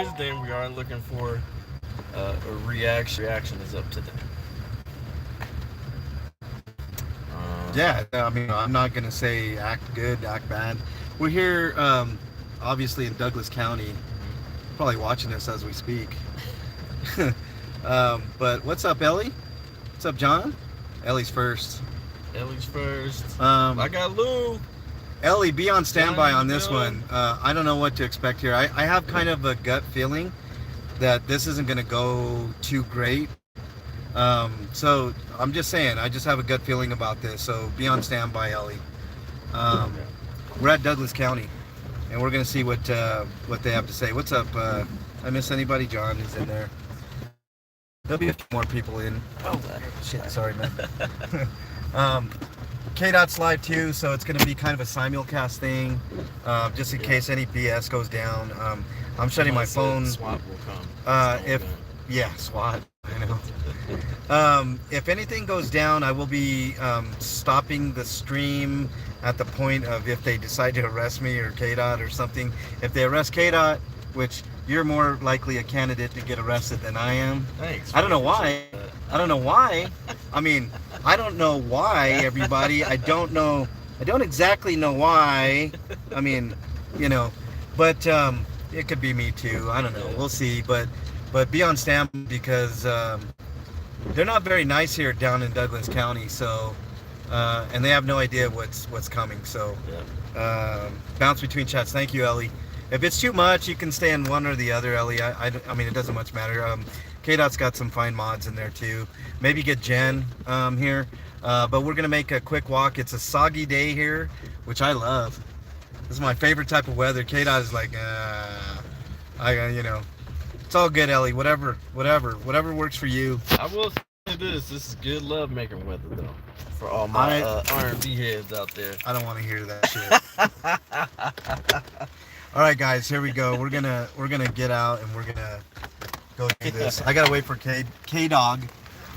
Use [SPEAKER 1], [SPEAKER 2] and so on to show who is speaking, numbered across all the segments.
[SPEAKER 1] here's the thing: we are looking for a reaction. Reaction is up to them.
[SPEAKER 2] Yeah, I mean, I'm not gonna say act good, act bad. We're here, obviously in Douglas County, probably watching this as we speak. But what's up, Ellie? What's up, John? Ellie's first.
[SPEAKER 1] Ellie's first.
[SPEAKER 2] Um,
[SPEAKER 1] I got Lou.
[SPEAKER 2] Ellie, be on standby
[SPEAKER 1] Johnny
[SPEAKER 2] on this one. I don't know what to expect here. I have kind of a gut feeling that this isn't gonna go too great. So I'm just saying, I just have a gut feeling about this. So be on standby, Ellie. We're at Douglas County, and we're gonna see what they have to say. What's up? I miss anybody? John is in there. There'll be a few more people in. Oh shit! Sorry, man. Kdot's live too, so it's gonna be kind of a simulcast thing, just in case any BS goes down. I'm shutting my phone.
[SPEAKER 1] SWAT will come.
[SPEAKER 2] SWAT. I know. If anything goes down, I will be stopping the stream at the point of if they decide to arrest me or Kdot or something. If they arrest Kdot, which you're more likely a candidate to get arrested than I am.
[SPEAKER 1] Thanks.
[SPEAKER 2] I don't know why. I don't know why. I mean, I don't know why, everybody. I don't know. I don't exactly know why. I mean, but it could be me too. I don't know. We'll see. But be on standby because they're not very nice here down in Douglas County. So, and they have no idea what's coming. So, bounce between chats. Thank you, Ellie. If it's too much, you can stay in one or the other, Ellie. I mean, it doesn't much matter. Kdot's got some fine mods in there too. Maybe get Jen here. But we're gonna make a quick walk. It's a soggy day here, which I love. This is my favorite type of weather. Kdot is like, it's all good, Ellie. Whatever works for you.
[SPEAKER 1] I will say this is good love making weather though. For all my R&B heads out there.
[SPEAKER 2] I don't want to hear that shit. All right, guys, here we go. We're gonna get out and we're gonna go do this. I gotta wait for K Dog.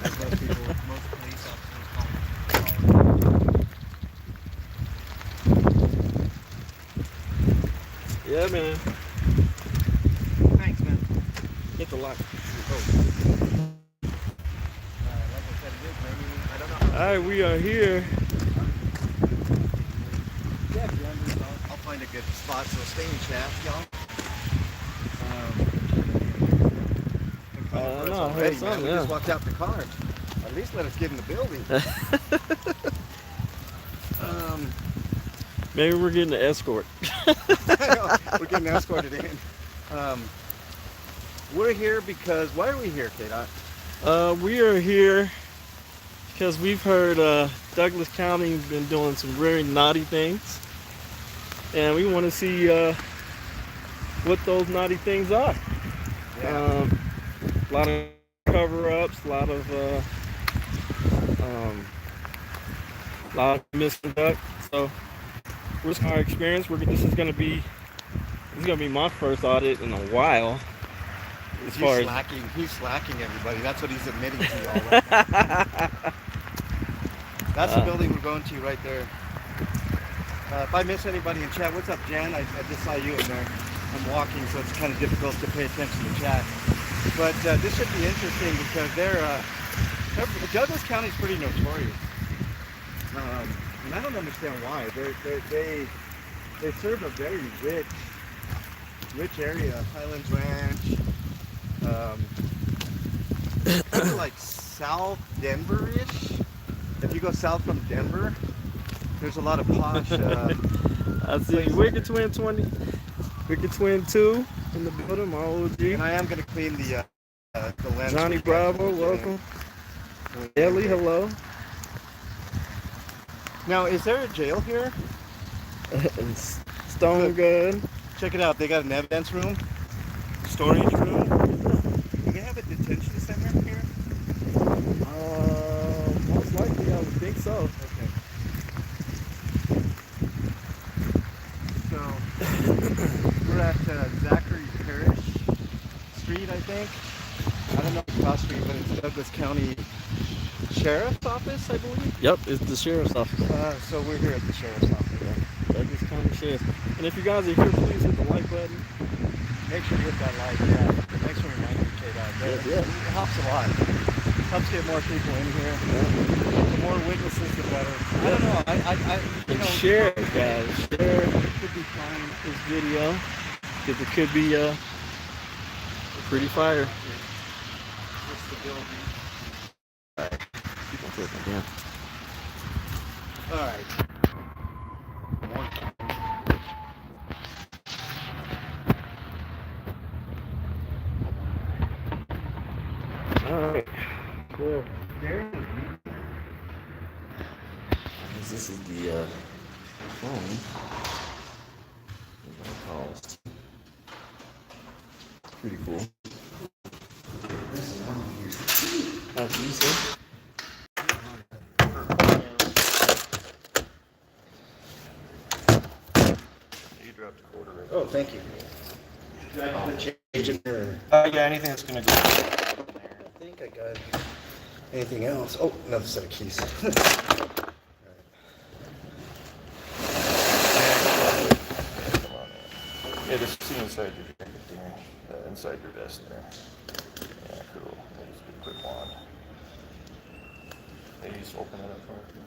[SPEAKER 2] As most people, most police officers call him.
[SPEAKER 1] Yeah, man.
[SPEAKER 2] Thanks, man.
[SPEAKER 1] Hit the lock.
[SPEAKER 2] Like I said, it is raining. I don't know.
[SPEAKER 1] All right, we are here.
[SPEAKER 2] Yeah, I'll find a good spot. So stay in chat, y'all.
[SPEAKER 1] No,
[SPEAKER 2] already, man. We just walked out the car. At least let us get in the building.
[SPEAKER 1] Maybe we're getting an escort.
[SPEAKER 2] We're getting escorted in. We're here because, why are we here, Kdot?
[SPEAKER 1] We are here because we've heard Douglas County has been doing some very naughty things. And we want to see what those naughty things are.
[SPEAKER 2] Yeah.
[SPEAKER 1] A lot of cover-ups, a lot of misconduct. So, with our experience, this is gonna be my first audit in a while.
[SPEAKER 2] He's slacking, everybody. That's what he's admitting to y'all right now. That's the building we're going to right there. If I miss anybody in chat, what's up, Jan? I just saw you in there. I'm walking, so it's kind of difficult to pay attention to chat. But this should be interesting because Douglas County is pretty notorious, and I don't understand why. They serve a very rich area, Highlands Ranch, kind of like South Denver-ish. If you go south from Denver, there's a lot of posh.
[SPEAKER 1] I see Wicked Twin 20, Wicked Twin 2 in the building, my OG.
[SPEAKER 2] And I am going to clean the lens.
[SPEAKER 1] Johnny Bravo, welcome. Ellie, hello.
[SPEAKER 2] Now, is there a jail here?
[SPEAKER 1] Stone Gun.
[SPEAKER 2] Check it out. They got an evidence room, storage room. Do they have a detention center here?
[SPEAKER 1] Most likely, I would think so.
[SPEAKER 2] Okay. So we're at Zachary Parish Street, I think. I don't know the cross street, but it's Douglas County Sheriff's Office, I believe.
[SPEAKER 1] Yep, it's the Sheriff's Office.
[SPEAKER 2] So we're here at the Sheriff's Office.
[SPEAKER 1] Yeah. Douglas County Sheriff. And if you guys are here, please hit the like button.
[SPEAKER 2] make sure you hit that like. Yeah. Thanks for reminding me, Kdot.
[SPEAKER 1] Yeah.
[SPEAKER 2] It helps a lot. Helps get more people in here. The more witnesses, the better. I don't know.
[SPEAKER 1] And share it, guys. Share. Could be fun, this video, because it could be pretty fire.
[SPEAKER 2] Just the building.
[SPEAKER 1] Yeah.
[SPEAKER 2] All right.
[SPEAKER 1] All right. Cool. This is the phone. Calls. Pretty cool. That's easy. You dropped a quarter right.
[SPEAKER 2] Oh, thank you. Do I have to change it or?
[SPEAKER 1] Yeah, anything that's gonna go.
[SPEAKER 2] I don't think I got anything else. Oh, another set of keys.
[SPEAKER 1] Yeah, just see inside your jacket there, inside your vest there. Yeah, cool. Just a quick wand. They just open it up for you.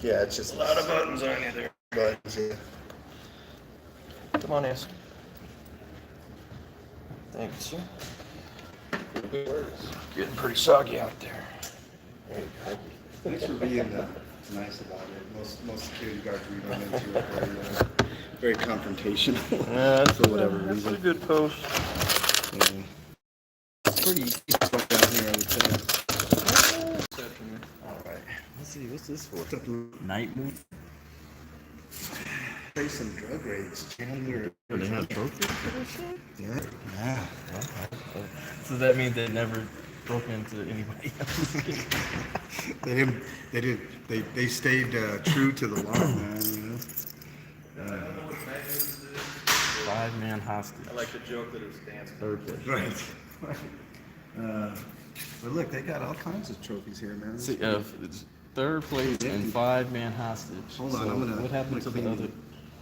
[SPEAKER 2] Yeah, it's just a lot of buttons on you there. Buttons, yeah.
[SPEAKER 1] Come on, Ask. Thank you, sir. Getting pretty soggy out there. There you go.
[SPEAKER 2] Thanks for being nice about it. Most security guards we run into are very confrontational.
[SPEAKER 1] Yeah,
[SPEAKER 2] for whatever
[SPEAKER 1] that's
[SPEAKER 2] reason.
[SPEAKER 1] a good post.
[SPEAKER 2] Yeah. It's pretty peaceful down here, I would say.
[SPEAKER 1] All right. Let's see, what's this for? Night move?
[SPEAKER 2] Play some drug raids. Chandler.
[SPEAKER 1] Oh, they have trophies for this shit?
[SPEAKER 2] Yeah. Yeah.
[SPEAKER 1] So that means they never broke into anybody else.
[SPEAKER 2] They stayed true to the law, man. You know?
[SPEAKER 1] 5-man hostage.
[SPEAKER 3] I like the joke that it was dancing.
[SPEAKER 1] Okay.
[SPEAKER 2] Right. But look, they got all kinds of trophies here, man.
[SPEAKER 1] See, it's third place and 5-man hostage.
[SPEAKER 2] Hold on,
[SPEAKER 1] So
[SPEAKER 2] I'm gonna-
[SPEAKER 1] What happened
[SPEAKER 2] I'm
[SPEAKER 1] to
[SPEAKER 2] gonna
[SPEAKER 1] the
[SPEAKER 2] clean
[SPEAKER 1] other?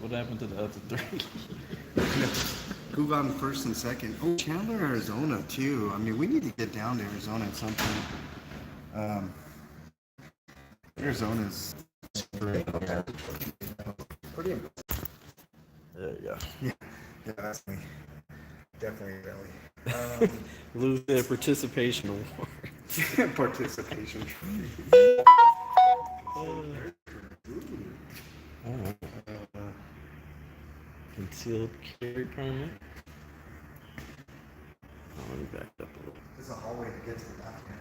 [SPEAKER 1] What happened to the other 3?
[SPEAKER 2] Who got in first and second? Oh, Chandler, Arizona, too. I mean, we need to get down to Arizona at some point. Arizona's pretty impressive.
[SPEAKER 1] There you go.
[SPEAKER 2] Yeah, that's me. Definitely Valley.
[SPEAKER 1] Lose their participation award.
[SPEAKER 2] Participation.
[SPEAKER 1] Concealed carry permit. Oh, let me back up a little.
[SPEAKER 2] There's a hallway to get to the bathroom.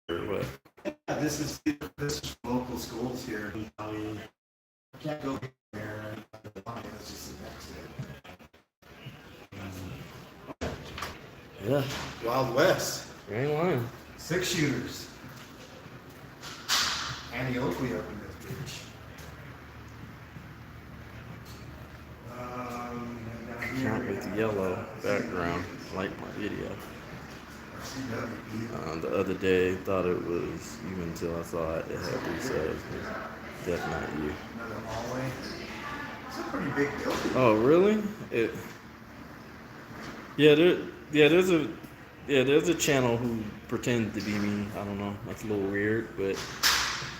[SPEAKER 1] Or what?
[SPEAKER 2] Yeah, this is local schools here. I can't go there. It's just the next day.
[SPEAKER 1] Yeah,
[SPEAKER 2] Wild West.
[SPEAKER 1] you ain't lying.
[SPEAKER 2] 6 shooters. Annie Oakley up in this bitch.
[SPEAKER 1] Count with the yellow background, like my video. The other day, thought it was you until I saw it. It had 3 subs. That's not you.
[SPEAKER 2] Another hallway. It's a pretty big building.
[SPEAKER 1] Oh, really? There's a channel who pretends to be me. I don't know. That's a little weird, but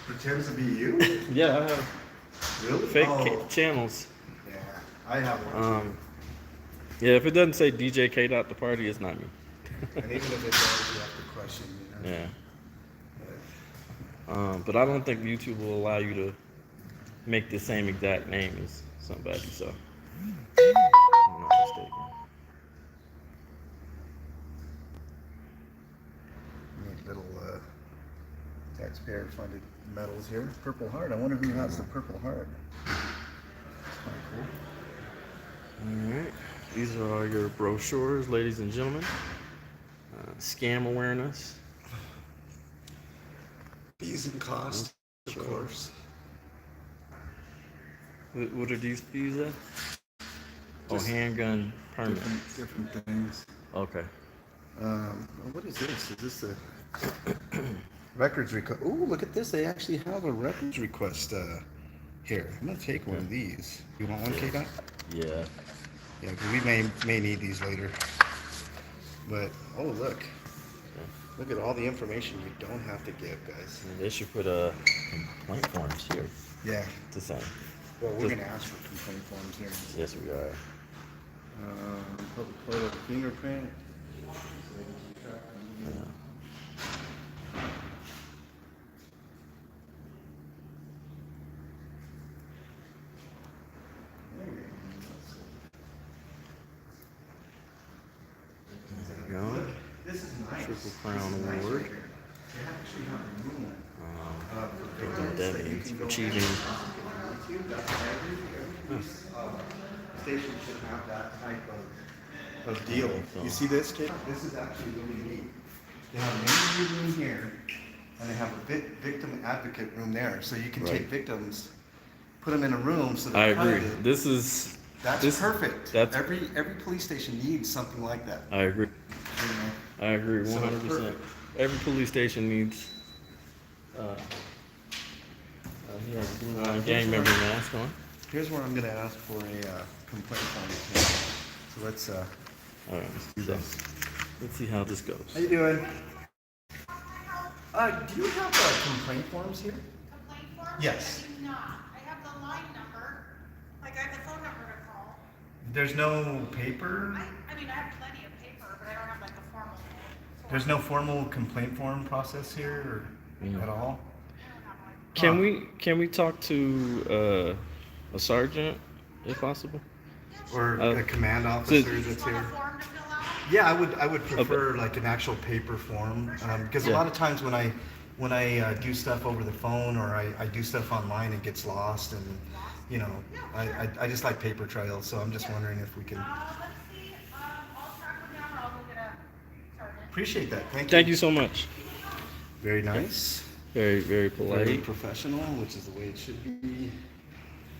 [SPEAKER 2] Pretends to be you?
[SPEAKER 1] yeah, I have
[SPEAKER 2] Really?
[SPEAKER 1] fake
[SPEAKER 2] Oh,
[SPEAKER 1] channels.
[SPEAKER 2] yeah. I have one.
[SPEAKER 1] Yeah, if it doesn't say DJ Kdot the party, it's not me.
[SPEAKER 2] And even if it does, you have to question, you know?
[SPEAKER 1] Yeah. But I don't think YouTube will allow you to make the same exact name as somebody, so I'm not mistaken.
[SPEAKER 2] Neat little taxpayer-funded medals here. Purple Heart. I wonder who has the Purple Heart. That's kind of cool.
[SPEAKER 1] Alright, these are all your brochures, ladies and gentlemen. Scam awareness.
[SPEAKER 2] Fees and costs, of
[SPEAKER 1] Sure.
[SPEAKER 2] course.
[SPEAKER 1] What are these fees at? Oh, handgun permit.
[SPEAKER 2] Different things.
[SPEAKER 1] Okay.
[SPEAKER 2] What is this? Is this a Records request. Ooh, look at this. They actually have a records request here. I'm gonna take one of these. You want one, Kdot?
[SPEAKER 1] Yeah.
[SPEAKER 2] Yeah, 'cause we may need these later. But oh look, look at all the information you don't have to give, guys.
[SPEAKER 1] They should put complaint forms here.
[SPEAKER 2] Yeah.
[SPEAKER 1] To sign.
[SPEAKER 2] Well, we're gonna ask for complaint forms here.
[SPEAKER 1] Yes, we are.
[SPEAKER 2] Public photo, fingerprint.
[SPEAKER 1] There we go.
[SPEAKER 2] This is nice.
[SPEAKER 1] Triple Crown Award.
[SPEAKER 2] They actually have a room.
[SPEAKER 1] I don't know what that means. Achieving.
[SPEAKER 2] Station should have that type of deal. You see this, kid? This is actually really neat. They have an interview room here, and they have a victim advocate room there, so you can take victims, put them in a room. So
[SPEAKER 1] I
[SPEAKER 2] they're
[SPEAKER 1] agree.
[SPEAKER 2] private.
[SPEAKER 1] That's
[SPEAKER 2] Perfect.
[SPEAKER 1] That's
[SPEAKER 2] every police station needs something like that.
[SPEAKER 1] I agree.
[SPEAKER 2] You know?
[SPEAKER 1] I agree
[SPEAKER 2] So
[SPEAKER 1] 100%.
[SPEAKER 2] perfect.
[SPEAKER 1] Every police station needs. He has a blue line gang member mask on.
[SPEAKER 2] Here's where I'm gonna ask for a complaint form. So let's
[SPEAKER 1] All right,
[SPEAKER 2] do this.
[SPEAKER 1] let's see how this goes.
[SPEAKER 2] How you doing? Do you have complaint forms here?
[SPEAKER 3] Complaint form?
[SPEAKER 2] Yes.
[SPEAKER 3] I do not. I have the line number, like I have the phone number to call.
[SPEAKER 2] There's no paper?
[SPEAKER 3] I mean, I have plenty of paper, but I don't have like the formal form.
[SPEAKER 2] There's no formal complaint form process here or at all?
[SPEAKER 3] I don't have one.
[SPEAKER 1] Can we talk to a sergeant if possible?
[SPEAKER 2] Or a command officer that's
[SPEAKER 3] Just want a
[SPEAKER 2] here?
[SPEAKER 3] form to fill out?
[SPEAKER 2] Yeah, I would prefer like an actual paper form because a
[SPEAKER 1] Yeah.
[SPEAKER 2] lot of times when I do stuff over the phone or I do stuff online, it gets lost and you know I just like paper trails. So I'm just wondering if we can
[SPEAKER 3] Let's see. I'll track them down or I'll go get a sergeant.
[SPEAKER 2] appreciate that. Thank you.
[SPEAKER 1] Thank you so much.
[SPEAKER 2] Very nice.
[SPEAKER 1] Very
[SPEAKER 2] Very
[SPEAKER 1] polite.
[SPEAKER 2] professional, which is the way it should be.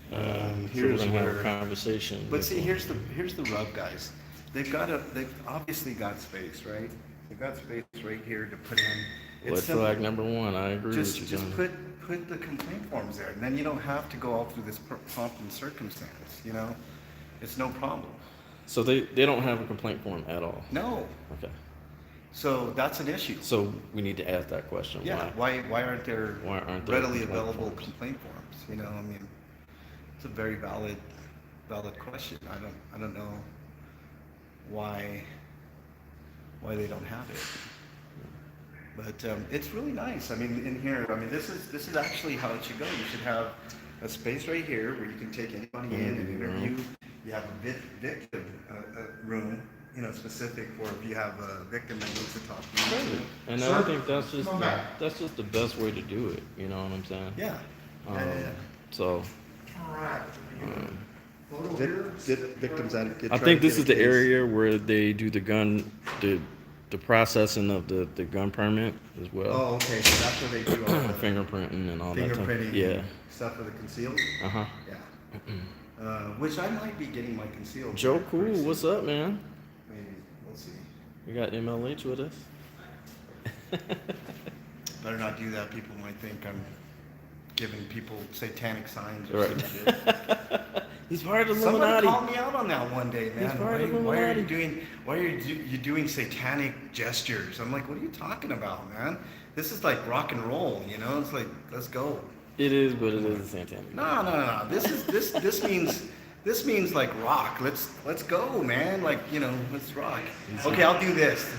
[SPEAKER 1] So we're
[SPEAKER 2] Here's
[SPEAKER 1] gonna have
[SPEAKER 2] where.
[SPEAKER 1] a conversation.
[SPEAKER 2] But see, here's the rub, guys. They've obviously got space, right? They've got space right here to put in.
[SPEAKER 1] Red
[SPEAKER 2] simple.
[SPEAKER 1] flag number one. I agree with you.
[SPEAKER 2] Just
[SPEAKER 1] John.
[SPEAKER 2] put the complaint forms there, and then you don't have to go all through this pomp and circumstance. You know, it's no problem.
[SPEAKER 1] So they don't have a complaint form at all.
[SPEAKER 2] No,
[SPEAKER 1] Okay.
[SPEAKER 2] so that's an issue.
[SPEAKER 1] So we need to ask that question.
[SPEAKER 2] Yeah, why aren't there
[SPEAKER 1] Why aren't there
[SPEAKER 2] readily
[SPEAKER 1] complaint
[SPEAKER 2] available
[SPEAKER 1] forms?
[SPEAKER 2] complaint forms? You know, I mean, it's a very valid question. I don't know why they don't have it. But it's really nice. I mean, in here, I mean, this is actually how it should go. You should have a space right here where you can take anybody in and interview. You have a victim room, you know, specific for if you have a victim that needs to talk to you.
[SPEAKER 1] And I think that's just the best way to do it. You know what I'm saying?
[SPEAKER 2] Yeah.
[SPEAKER 1] So
[SPEAKER 2] Victims advocate.
[SPEAKER 1] I think this is the area where they do the processing of the gun permit as well.
[SPEAKER 2] Oh, okay. So that's where they do all the
[SPEAKER 1] Fingerprinting and all that.
[SPEAKER 2] fingerprinting
[SPEAKER 1] Yeah.
[SPEAKER 2] stuff for the concealed.
[SPEAKER 1] Uh-huh.
[SPEAKER 2] Yeah. Which I might be getting my concealed.
[SPEAKER 1] Joe,
[SPEAKER 2] pretty
[SPEAKER 1] cool.
[SPEAKER 2] soon.
[SPEAKER 1] What's up, man?
[SPEAKER 2] Maybe we'll see.
[SPEAKER 1] We got MLH with us.
[SPEAKER 2] Better not do that. People might think I'm giving people satanic signs or
[SPEAKER 1] Right.
[SPEAKER 2] some shit.
[SPEAKER 1] He's part of the
[SPEAKER 2] Somebody
[SPEAKER 1] Illuminati.
[SPEAKER 2] called me out on that one day, man.
[SPEAKER 1] He's part of the
[SPEAKER 2] Why are you
[SPEAKER 1] Illuminati.
[SPEAKER 2] doing satanic gestures? I'm like, what are you talking about, man? This is like rock and roll, you know? It's like, let's go.
[SPEAKER 1] It is, but it isn't satanic.
[SPEAKER 2] No. This means like rock. Let's go, man. Like, you know, let's rock. Okay, I'll do this.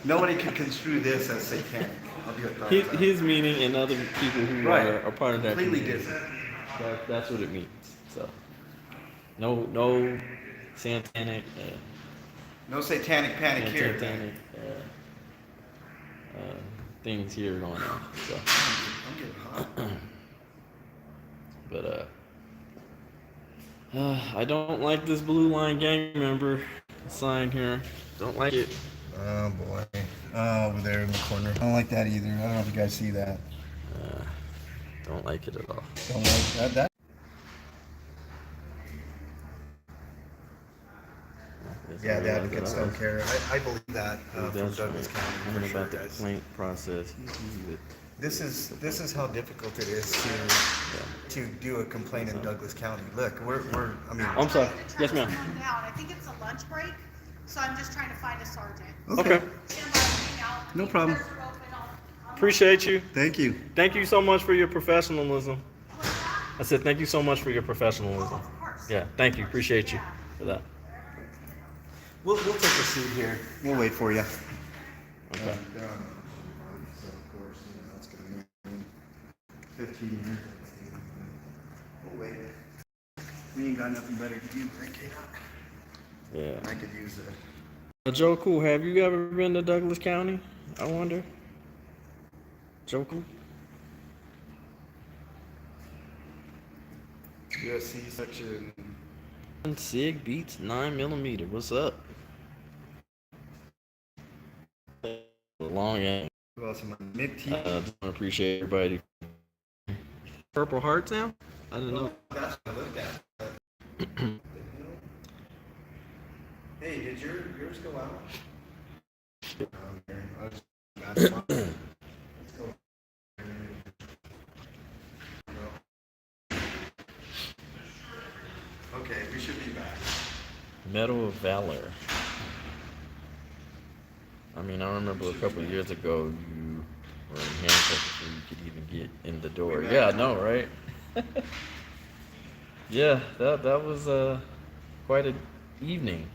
[SPEAKER 2] Nobody can construe this as satanic. I'll do it.
[SPEAKER 1] His meaning and other people who are part of that
[SPEAKER 2] Completely
[SPEAKER 1] community.
[SPEAKER 2] different.
[SPEAKER 1] That's what it means. So, no satanic.
[SPEAKER 2] No satanic panic here.
[SPEAKER 1] Satanic things here going on. So,
[SPEAKER 2] I'm getting hot.
[SPEAKER 1] but I don't like this blue line gang member sign here. Don't like it.
[SPEAKER 2] Oh boy. Oh, over there in the corner. I don't like that either. I don't know if you guys see that.
[SPEAKER 1] Don't like it at all.
[SPEAKER 2] Don't like that.
[SPEAKER 1] This
[SPEAKER 2] Yeah, the
[SPEAKER 1] Yeah,
[SPEAKER 2] applicants don't care. I believe that from
[SPEAKER 1] that's
[SPEAKER 2] Douglas
[SPEAKER 1] right.
[SPEAKER 2] County for
[SPEAKER 1] Learn
[SPEAKER 2] sure,
[SPEAKER 1] about the
[SPEAKER 2] guys.
[SPEAKER 1] complaint process.
[SPEAKER 2] This is how difficult it is to do a complaint in Douglas County. Look, I mean.
[SPEAKER 1] I'm sorry.
[SPEAKER 3] Trying to track
[SPEAKER 1] Yes, ma'am.
[SPEAKER 3] someone down. I think it's a lunch break, so I'm just trying to find a sergeant.
[SPEAKER 1] Okay.
[SPEAKER 3] Stand by and hang out.
[SPEAKER 2] No
[SPEAKER 3] If
[SPEAKER 2] problem.
[SPEAKER 3] you guys are open, I'll
[SPEAKER 1] Appreciate you.
[SPEAKER 2] Thank you.
[SPEAKER 1] Thank you so much for your professionalism.
[SPEAKER 3] What's that?
[SPEAKER 1] I said thank you so much for your
[SPEAKER 3] Oh,
[SPEAKER 1] professionalism.
[SPEAKER 3] of course.
[SPEAKER 1] Yeah, thank you. Appreciate you
[SPEAKER 3] Yeah.
[SPEAKER 1] for that.
[SPEAKER 2] We'll take a seat here. We'll wait for you.
[SPEAKER 1] Okay.
[SPEAKER 2] They're on so of course, that's going to mean 15 years. We'll wait. We ain't got nothing better to do, right, Kdot?
[SPEAKER 1] Yeah.
[SPEAKER 2] I could use it.
[SPEAKER 1] Joe Cool, have you ever been to Douglas County? I wonder. Joe Cool?
[SPEAKER 2] USC section.
[SPEAKER 1] Sig Beats 9mm. What's up? Long end.
[SPEAKER 2] Who else am I? Mick T.
[SPEAKER 1] Just appreciate everybody. Purple Hearts now? I didn't know.
[SPEAKER 2] That's what I looked at. Hey, did yours go out? I was Let's go. Okay, we should be back.
[SPEAKER 1] Medal of Valor. I mean, I remember a couple of years ago you were in handcuffs before you could even get in the door. Yeah, I know, right? Yeah, that was quite an evening,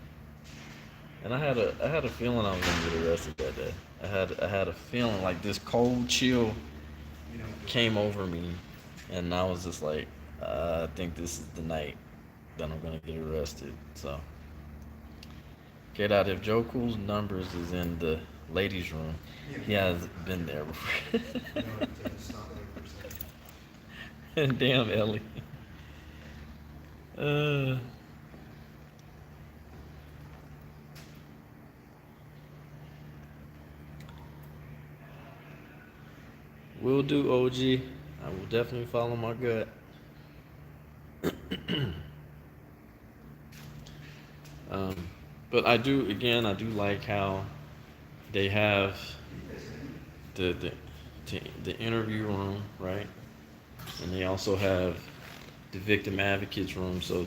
[SPEAKER 1] and I had a feeling I was gonna get arrested that day. I had a feeling like this cold chill came over me, and I was just like, I think this is the night that I'm gonna get arrested. So, get out. If Joe Cool's numbers is in the ladies' room, he has been there before. Damn, Ellie. Will do, OG. I will definitely follow my gut. But I do like how they have the interview room, right? And they also have the victim advocates room, so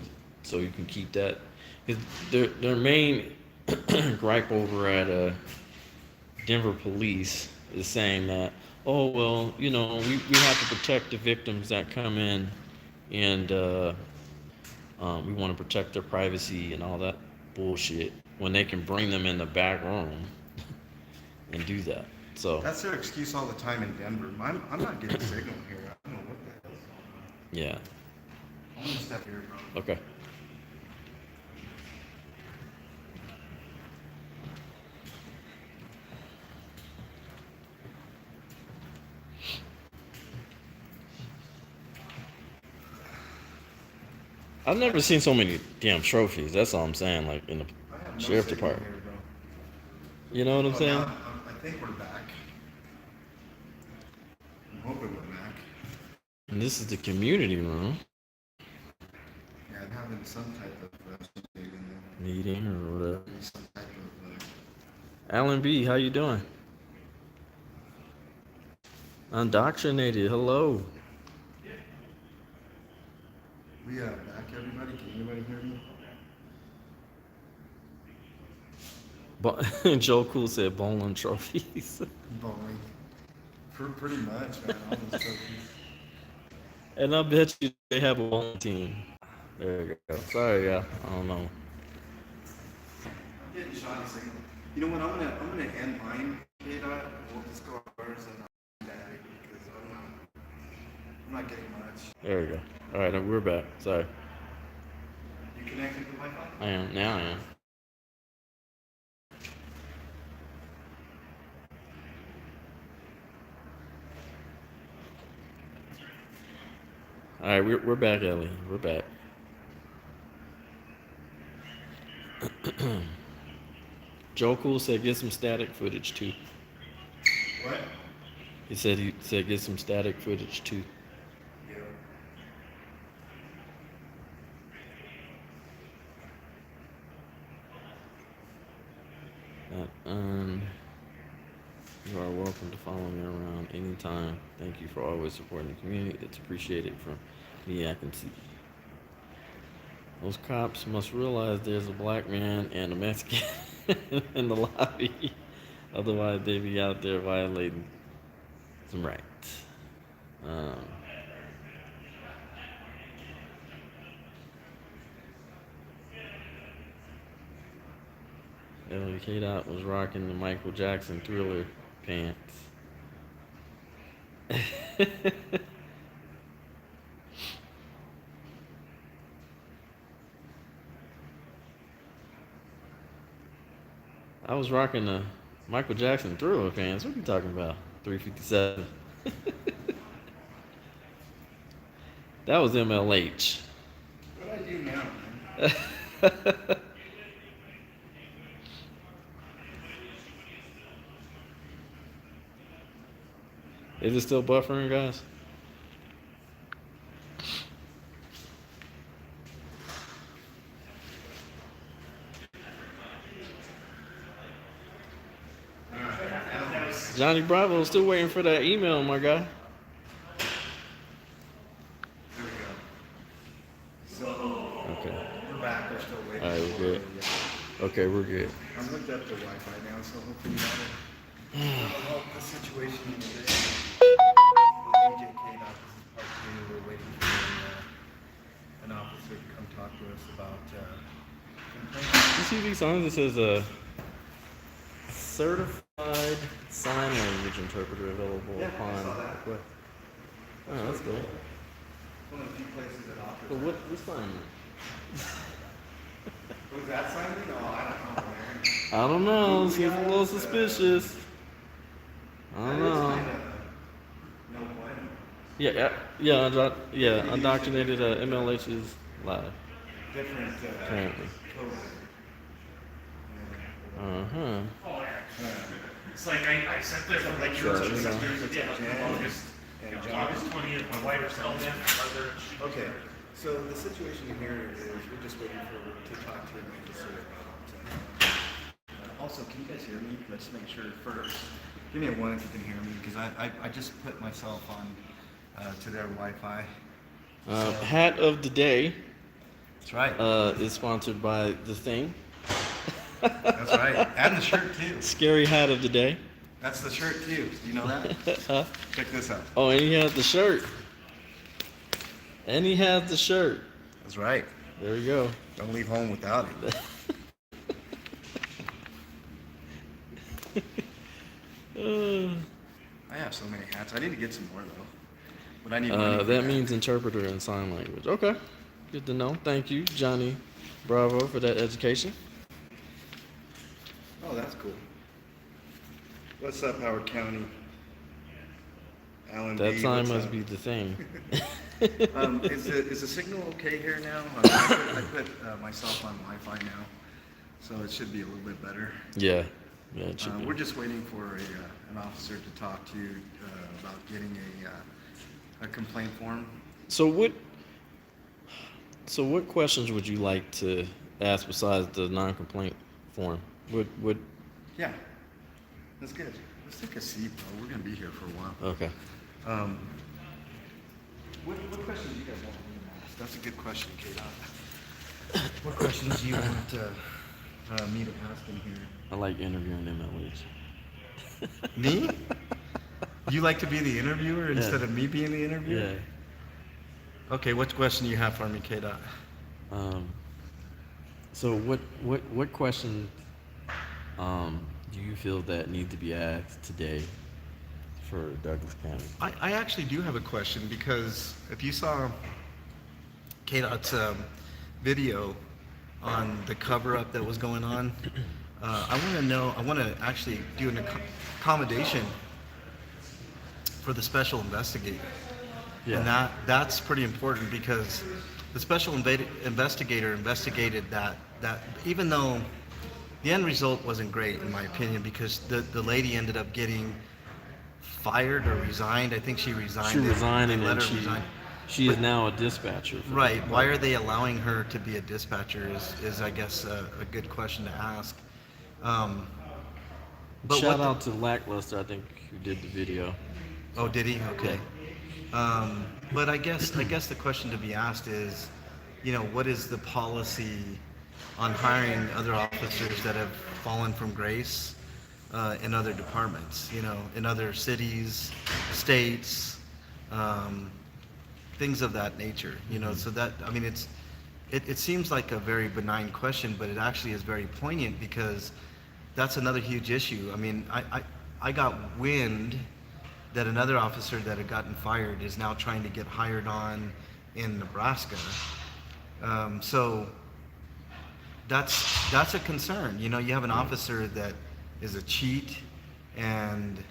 [SPEAKER 1] you can keep that. Because their main gripe over at Denver police is saying that, oh well, we have to protect the victims that come in, and we want to protect their privacy and all that bullshit when they can bring them in the back room and do that. So
[SPEAKER 2] That's their excuse all the time in Denver. I'm not getting signal here. I don't know what the hell is going on.
[SPEAKER 1] yeah,
[SPEAKER 2] I'm gonna step here, bro.
[SPEAKER 1] okay. I've never seen so many damn trophies. That's all I'm saying. Like in the
[SPEAKER 2] I have no
[SPEAKER 1] sheriff
[SPEAKER 2] signal
[SPEAKER 1] department.
[SPEAKER 2] here, bro.
[SPEAKER 1] You know what I'm saying?
[SPEAKER 2] Now, I think we're back. I'm hoping we're back.
[SPEAKER 1] And this is the community room
[SPEAKER 2] Yeah, I'm having some type of
[SPEAKER 1] meeting or whatever.
[SPEAKER 2] some type of.
[SPEAKER 1] Alan B, how you doing? Undoctrinated. Hello.
[SPEAKER 2] We back, everybody. Can anybody hear me?
[SPEAKER 1] Joe Cool said bowling trophies.
[SPEAKER 2] Bowling. Pretty much, man. All those trophies.
[SPEAKER 1] And I bet you they have a bowling team. There you go. Sorry, yeah. I don't know.
[SPEAKER 2] I'm getting shoddy signal. You know what? I'm gonna end mine, Kdot. We'll just go ours and I'll be back because I'm not getting much.
[SPEAKER 1] There we go. All right, we're back. Sorry.
[SPEAKER 2] You connected to Wi-Fi?
[SPEAKER 1] I am. Now I am. All right, we're back, Ellie. We're back. Joe Cool said get some static footage too.
[SPEAKER 2] What?
[SPEAKER 1] He said get some static footage too.
[SPEAKER 2] Yeah.
[SPEAKER 1] time. Thank you for always supporting the community. It's appreciated from me. I can see. Those cops must realize there's a black man and a Mexican in the lobby. Otherwise, they be out there violating some rights. Um, Kdot was rocking the Michael Jackson Thriller pants. I was rocking the Michael Jackson Thriller pants. What are you talking about? 357. That was MLH.
[SPEAKER 2] What do I do now, man?
[SPEAKER 1] Is it still buffering, guys? Johnny Bravo still waiting for that email, my guy.
[SPEAKER 2] There we go. So
[SPEAKER 1] Okay.
[SPEAKER 2] we're back. We're still waiting.
[SPEAKER 1] All right, we're good. Okay, we're good.
[SPEAKER 2] I'm hooked up to Wi-Fi now, so hopefully that'll help the situation in the day. DJ Kdot, this is part 2. We're waiting for an officer to come talk to us about complaints.
[SPEAKER 1] You see these signs that says certified sign language interpreter available
[SPEAKER 2] Yeah, I
[SPEAKER 1] upon
[SPEAKER 2] saw that.
[SPEAKER 1] request. Oh, that's good.
[SPEAKER 2] One of the few places that offers.
[SPEAKER 1] But what sign?
[SPEAKER 2] Was that signing? No, I don't know, man.
[SPEAKER 1] I don't know. Seems a little suspicious. I don't know.
[SPEAKER 2] No bueno.
[SPEAKER 1] Yeah, Undoctrinated MLH is live
[SPEAKER 2] Different
[SPEAKER 1] currently.
[SPEAKER 2] code.
[SPEAKER 1] Uh-huh.
[SPEAKER 4] It's like I sent this a lecture
[SPEAKER 1] So,
[SPEAKER 4] to
[SPEAKER 1] you know.
[SPEAKER 4] August 20th. My wife told me whether
[SPEAKER 2] Okay, so the situation here is we're just waiting to talk to an officer about. Also, can you guys hear me? Let's make sure first. Give me a 1 if you can hear me, because I just put myself on to their Wi-Fi.
[SPEAKER 1] Hat of the day
[SPEAKER 2] That's right.
[SPEAKER 1] is sponsored by The Thing.
[SPEAKER 2] That's right. And the shirt too.
[SPEAKER 1] Scary hat of the day.
[SPEAKER 2] That's the shirt too. You know that? Check this out.
[SPEAKER 1] Oh, and he has the shirt. And he has the shirt.
[SPEAKER 2] That's right.
[SPEAKER 1] There we go.
[SPEAKER 2] Don't leave home without it. I have so many hats. I need to get some more though. But I need money for
[SPEAKER 1] that means interpreter in sign language. Okay. Good to know. Thank you, Johnny Bravo, for that education.
[SPEAKER 2] Oh, that's cool. What's up, Howard County? Alan
[SPEAKER 1] That
[SPEAKER 2] B,
[SPEAKER 1] sign
[SPEAKER 2] what's
[SPEAKER 1] must
[SPEAKER 2] up?
[SPEAKER 1] be the thing.
[SPEAKER 2] Is the signal okay here now? I put myself on Wi-Fi now, so it should be a little bit better.
[SPEAKER 1] Yeah. Yeah, it should be.
[SPEAKER 2] We're just waiting for an officer to talk to you about getting a complaint form.
[SPEAKER 1] So what questions would you like to ask besides the non-complaint form? What
[SPEAKER 2] Yeah, that's good. Let's take a seat, bro. We're gonna be here for a while.
[SPEAKER 1] Okay.
[SPEAKER 2] What questions do you guys want me to ask? That's a good question, Kdot. What questions do you want me to ask in here?
[SPEAKER 1] I like interviewing MLH.
[SPEAKER 2] Me? You like to be the interviewer instead of me being the interviewer?
[SPEAKER 1] Yeah.
[SPEAKER 2] Okay, what question do you have for me, Kdot?
[SPEAKER 1] So what question do you feel that need to be asked today for Douglas County?
[SPEAKER 2] I actually do have a question, because if you saw Kdot's video on the cover-up that was going on, I want to actually do an accommodation for the special investigator.
[SPEAKER 1] Yeah.
[SPEAKER 2] And that's pretty important, because the special investigator investigated that even though the end result wasn't great, in my opinion, because the lady ended up getting fired or resigned. I think she resigned.
[SPEAKER 1] She resigned,
[SPEAKER 2] They
[SPEAKER 1] and
[SPEAKER 2] let
[SPEAKER 1] then
[SPEAKER 2] her resign.
[SPEAKER 1] she is now a dispatcher. For
[SPEAKER 2] Right. Why are they allowing her to be a dispatcher is I guess, a good question to ask. But
[SPEAKER 1] Shout out to Lackluster, I think, who did the video.
[SPEAKER 2] Oh, did he? Okay. But I guess the question to be asked is, what is the policy on hiring other officers that have fallen from grace in other departments? In other cities, states, um, things of that nature. So that I mean, it seems like a very benign question, but it actually is very poignant because that's another huge issue. I mean, I got wind that another officer that had gotten fired is now trying to get hired on in Nebraska. So that's a concern. You have an officer that is a cheat, and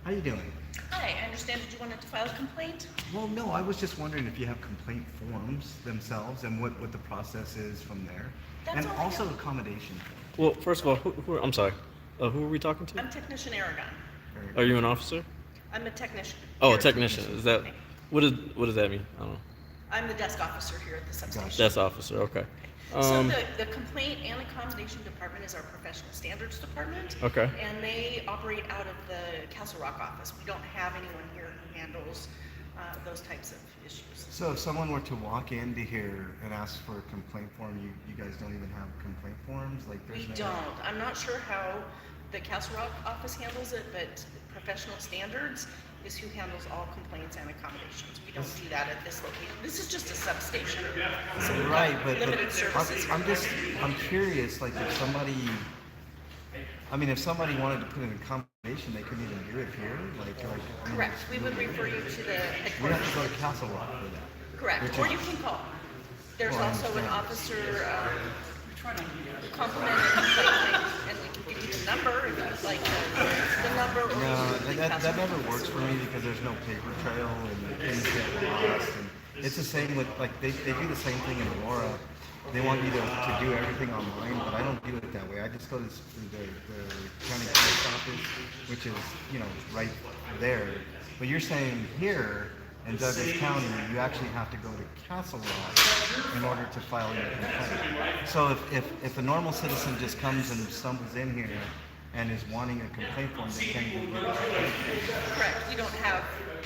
[SPEAKER 2] how you doing?
[SPEAKER 5] Hi, I understand that you wanted to file a complaint?
[SPEAKER 2] Well, no, I was just wondering if you have complaint forms themselves and what the process is from there,
[SPEAKER 5] That's
[SPEAKER 2] and
[SPEAKER 5] all I
[SPEAKER 2] also
[SPEAKER 5] know.
[SPEAKER 2] accommodation forms.
[SPEAKER 1] Well, first of all, I'm sorry. Who are we talking to?
[SPEAKER 5] I'm Technician Aragon.
[SPEAKER 1] Are you an officer?
[SPEAKER 5] I'm a technician.
[SPEAKER 1] Oh, a
[SPEAKER 5] Here.
[SPEAKER 1] technician. Is that
[SPEAKER 5] Okay.
[SPEAKER 1] what does that mean? I don't know.
[SPEAKER 5] I'm the desk officer here at the substation.
[SPEAKER 1] Desk officer. Okay.
[SPEAKER 5] So the complaint and accommodation department is our professional standards department.
[SPEAKER 1] Okay.
[SPEAKER 5] And they operate out of the Castle Rock office. We don't have anyone here who handles those types of issues.
[SPEAKER 2] So if someone were to walk into here and ask for a complaint form, you guys don't even have complaint forms? Like there's
[SPEAKER 5] We
[SPEAKER 2] no...
[SPEAKER 5] don't. I'm not sure how the Castle Rock office handles it, but professional standards is who handles all complaints and accommodations. We don't do that at this location. This is just a substation. So we've got
[SPEAKER 2] Right, but
[SPEAKER 5] limited services.
[SPEAKER 2] I'm curious, like if somebody wanted to put in an accommodation, they couldn't even do it here? I mean,
[SPEAKER 5] Correct. We would refer you to the
[SPEAKER 2] we have to go
[SPEAKER 5] headquarters.
[SPEAKER 2] to Castle Rock for that.
[SPEAKER 5] Correct.
[SPEAKER 2] which
[SPEAKER 5] Or
[SPEAKER 2] is-
[SPEAKER 5] you can call. There's
[SPEAKER 2] Well, I
[SPEAKER 5] also an
[SPEAKER 2] understand.
[SPEAKER 5] officer compliment and complaint, and we can give you the number if you'd like the number or
[SPEAKER 2] No,
[SPEAKER 5] the
[SPEAKER 2] that
[SPEAKER 5] Castle
[SPEAKER 2] never
[SPEAKER 5] Rock.
[SPEAKER 2] works for me because there's no paper trail and things get lost. And it's the same with, like, they do the same thing in Aurora. They want you to do everything online, but I don't do it that way. I just go to the county clerk's office, which is, right there. But you're saying here in Douglas County, you actually have to go to Castle Rock in order to file your complaint. So if a normal citizen just comes and stumbles in here and is wanting a complaint form, they can't even get it.
[SPEAKER 5] Correct. We don't have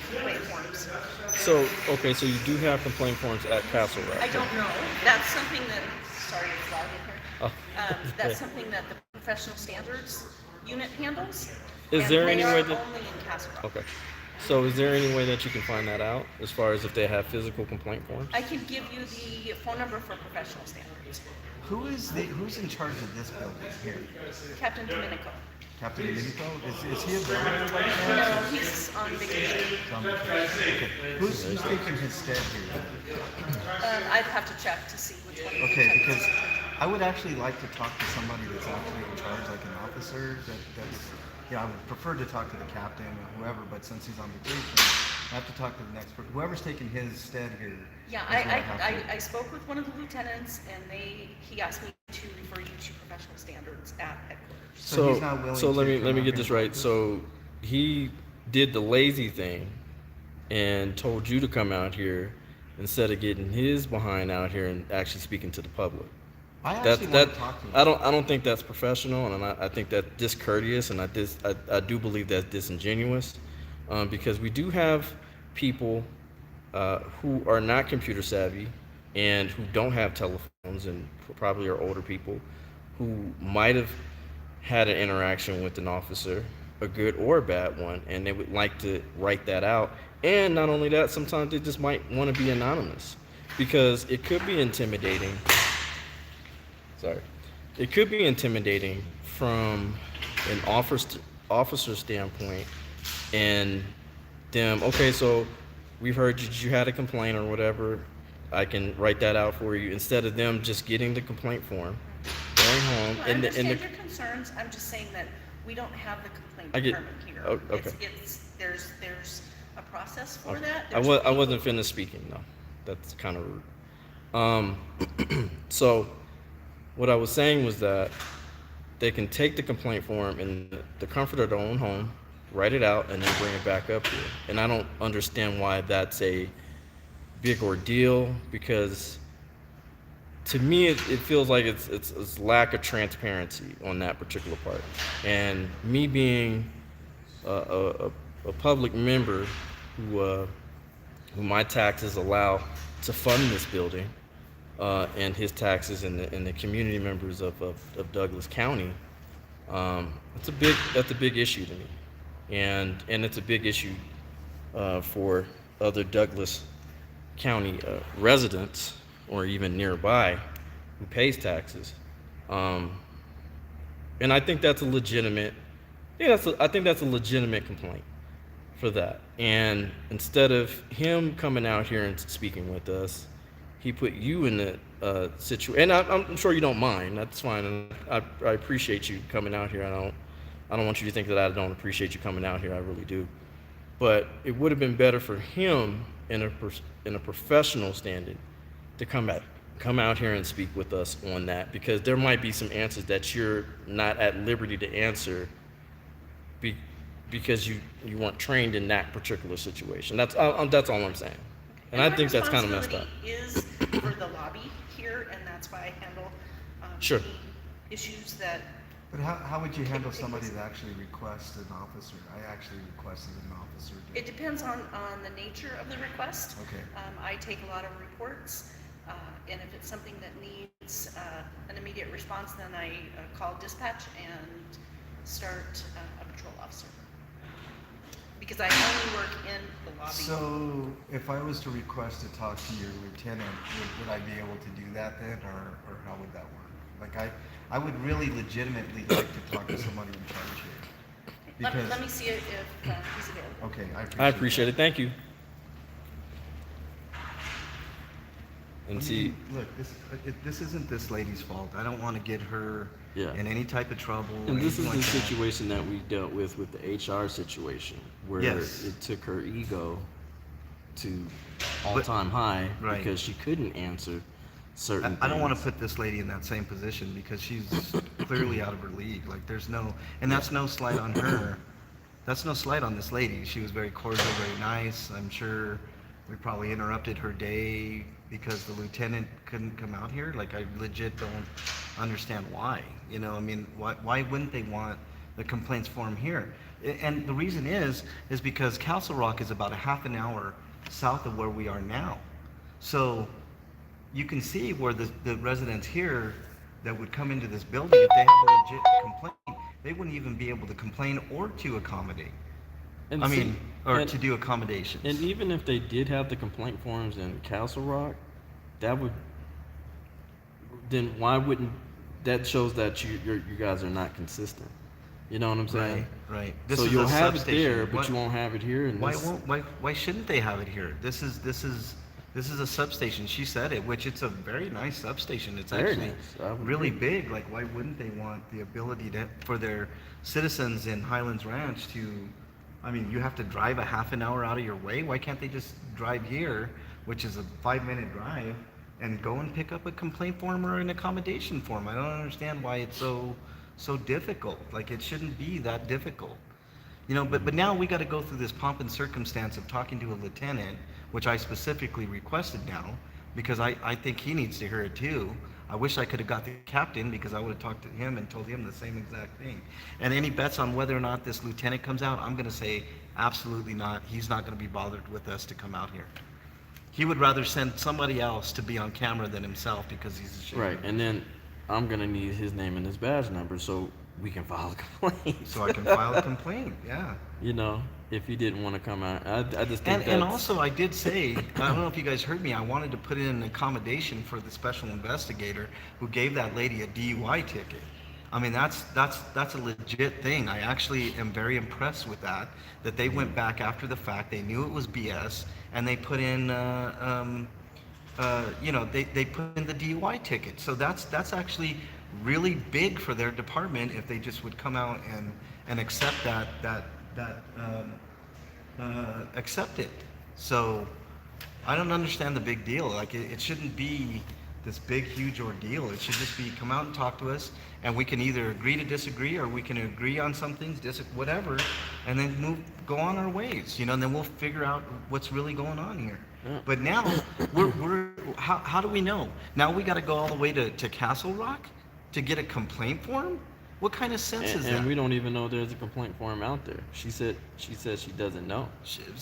[SPEAKER 5] complaint forms.
[SPEAKER 1] So so you do have complaint forms at Castle Rock.
[SPEAKER 5] I don't know. That's something that, sorry, it's loud in here.
[SPEAKER 1] Oh,
[SPEAKER 5] That's something that the professional standards unit handles.
[SPEAKER 1] Is
[SPEAKER 5] and
[SPEAKER 1] there
[SPEAKER 5] they
[SPEAKER 1] any
[SPEAKER 5] are
[SPEAKER 1] way that-
[SPEAKER 5] only in Castle Rock.
[SPEAKER 1] Okay. So is there any way that you can find that out as far as if they have physical complaint forms?
[SPEAKER 5] I can give you the phone number for professional standards.
[SPEAKER 2] Who's in charge of this building here?
[SPEAKER 5] Captain Domenico.
[SPEAKER 2] Captain Domenico? Is he available right
[SPEAKER 5] No,
[SPEAKER 2] now?
[SPEAKER 5] he's on vacation.
[SPEAKER 2] Okay. Who's taking his stead here?
[SPEAKER 5] I'd have to check to see which one.
[SPEAKER 2] Okay, because I would actually like to talk to somebody that's actually in charge, like an officer. That's I would prefer to talk to the captain or whoever, but since he's on vacation, I have to talk to the next person. Whoever's taking his stead here.
[SPEAKER 5] Yeah,
[SPEAKER 2] is who have to-
[SPEAKER 5] I spoke with one of the lieutenants, and he asked me to refer you to professional standards at headquarters.
[SPEAKER 2] So he's not willing
[SPEAKER 1] so let
[SPEAKER 2] to
[SPEAKER 1] me
[SPEAKER 2] come
[SPEAKER 1] let me
[SPEAKER 2] up
[SPEAKER 1] get
[SPEAKER 2] here
[SPEAKER 1] this
[SPEAKER 2] and
[SPEAKER 1] right.
[SPEAKER 2] talk to
[SPEAKER 1] So he did the lazy thing and told you to come out here instead of getting his behind out here and actually speaking to the public.
[SPEAKER 2] I
[SPEAKER 1] That
[SPEAKER 2] actually want
[SPEAKER 1] that
[SPEAKER 2] to talk to him.
[SPEAKER 1] I don't think that's professional, and I think that's discourteous, and I do believe that's disingenuous, because we do have people who are not computer savvy and who don't have telephones and probably are older people who might have had an interaction with an officer, a good or a bad one, and they would like to write that out. And not only that, sometimes they just might want to be anonymous because it could be intimidating. Sorry. It could be intimidating from an officer standpoint and them, okay, so we've heard you had a complaint or whatever. I can write that out for you instead of them just getting the complaint form, going home,
[SPEAKER 5] I understand your concerns. I'm just saying that we don't have the complaint
[SPEAKER 1] I get-
[SPEAKER 5] department here.
[SPEAKER 1] oh, okay.
[SPEAKER 5] There's a process for that.
[SPEAKER 1] I
[SPEAKER 5] There's
[SPEAKER 1] wasn't finished speaking, no. That's kind of rude. So what I was saying was that they can take the complaint form in the comfort of their own home, write it out, and then bring it back up here. And I don't understand why that's a big ordeal, because to me it feels like it's lack of transparency on that particular part. And me being a public member who my taxes allow to fund this building, and his taxes and the community members of Douglas County, that's a big issue to me, and it's a big issue for other Douglas County residents or even nearby who pays taxes, and I think that's a legitimate. I think that's a legitimate complaint for that. And instead of him coming out here and speaking with us, he put you in the situation. And I'm sure you don't mind. That's fine. And I appreciate you coming out here. I don't want you to think that I don't appreciate you coming out here. I really do. But it would have been better for him in a professional standing to come out here and speak with us on that, because there might be some answers that you're not at liberty to answer because you weren't trained in that particular situation. That's all I'm saying. And I think that's kind of messed up.
[SPEAKER 5] My responsibility is for the lobby here, and that's why I handle
[SPEAKER 1] Sure.
[SPEAKER 5] any issues that.
[SPEAKER 2] But how would you handle somebody that actually requests an officer? I actually requested an officer.
[SPEAKER 5] It depends on the nature of the request.
[SPEAKER 2] Okay.
[SPEAKER 5] I take a lot of reports, and if it's something that needs an immediate response, then I call dispatch and start a patrol officer. Because I only work in the lobby.
[SPEAKER 2] So if I was to request to talk to your lieutenant, would I be able to do that then, or how would that work? Like I would really legitimately like to talk to somebody in charge here.
[SPEAKER 5] Let me see if he's available.
[SPEAKER 2] Okay,
[SPEAKER 1] I appreciate it. Thank you. And see,
[SPEAKER 2] look, this isn't this lady's fault. I don't want to get her
[SPEAKER 1] Yeah.
[SPEAKER 2] in any type of trouble.
[SPEAKER 1] and
[SPEAKER 2] or
[SPEAKER 1] this is
[SPEAKER 2] anything
[SPEAKER 1] the
[SPEAKER 2] like that.
[SPEAKER 1] situation that we dealt with the HR situation, where
[SPEAKER 2] Yes.
[SPEAKER 1] it took her ego to all-time high
[SPEAKER 2] Right.
[SPEAKER 1] because she couldn't answer certain
[SPEAKER 2] I don't want to
[SPEAKER 1] things.
[SPEAKER 2] put this lady in that same position because she's clearly out of her league. Like there's no, and that's no slight on her. That's no slight on this lady. She was very cordial, very nice. I'm sure we probably interrupted her day because the lieutenant couldn't come out here. Like I legit don't understand why. You know, I mean, why wouldn't they want the complaints form here? And the reason is because Castle Rock is about a half an hour south of where we are now. So you can see where the residents here that would come into this building, if they have a legit complaint, they wouldn't even be able to complain or to accommodate.
[SPEAKER 1] And
[SPEAKER 2] I
[SPEAKER 1] see-
[SPEAKER 2] mean, or
[SPEAKER 1] and-
[SPEAKER 2] to do accommodations.
[SPEAKER 1] And even if they did have the complaint forms in Castle Rock, then why wouldn't that shows that you guys are not consistent? You know what I'm saying?
[SPEAKER 2] Right.
[SPEAKER 1] So
[SPEAKER 2] is
[SPEAKER 1] you'll
[SPEAKER 2] a
[SPEAKER 1] have it
[SPEAKER 2] substation.
[SPEAKER 1] there, but you won't have it here. And
[SPEAKER 2] Why shouldn't they have it here? This is a substation. She said it, which it's a very nice substation. It's
[SPEAKER 1] Very
[SPEAKER 2] actually
[SPEAKER 1] nice. I would
[SPEAKER 2] really
[SPEAKER 1] agree.
[SPEAKER 2] big. Like, why wouldn't they want the ability for their citizens in Highlands Ranch to? I mean, you have to drive a half an hour out of your way. Why can't they just drive here, which is a 5-minute drive, and go and pick up a complaint form or an accommodation form? I don't understand why it's so difficult. Like, it shouldn't be that difficult. You know, but now we got to go through this pomp and circumstance of talking to a lieutenant, which I specifically requested now, because I think he needs to hear it too. I wish I could have got the captain, because I would have talked to him and told him the same exact thing. And any bets on whether or not this lieutenant comes out, I'm going to say absolutely not. He's not going to be bothered with us to come out here. He would rather send somebody else to be on camera than himself, because he's ashamed.
[SPEAKER 1] Right, and then I'm gonna need his name and his badge number so we can file a complaint.
[SPEAKER 2] So I can file a complaint, yeah.
[SPEAKER 1] You know, if he didn't want to come out, I just think
[SPEAKER 2] And also, I did say, I don't know if you guys heard me, I wanted to put in an accommodation for the special investigator who gave that lady a DUI ticket. I mean, that's a legit thing. I actually am very impressed with that they went back after the fact. They knew it was BS, and they put in, they put in the DUI ticket. So that's actually really big for their department if they just would come out and accept accept it. So I don't understand the big deal. Like it shouldn't be this big, huge ordeal. It should just be come out and talk to us, and we can either agree to disagree, or we can agree on some things, whatever, and then go on our ways, you know, and then we'll figure out what's really going on here.
[SPEAKER 1] Yeah.
[SPEAKER 2] But now, how do we know? Now we got to go all the way to Castle Rock to get a complaint form? What kind of sense is that?
[SPEAKER 1] And we don't even know there's a complaint form out there. She says she doesn't know.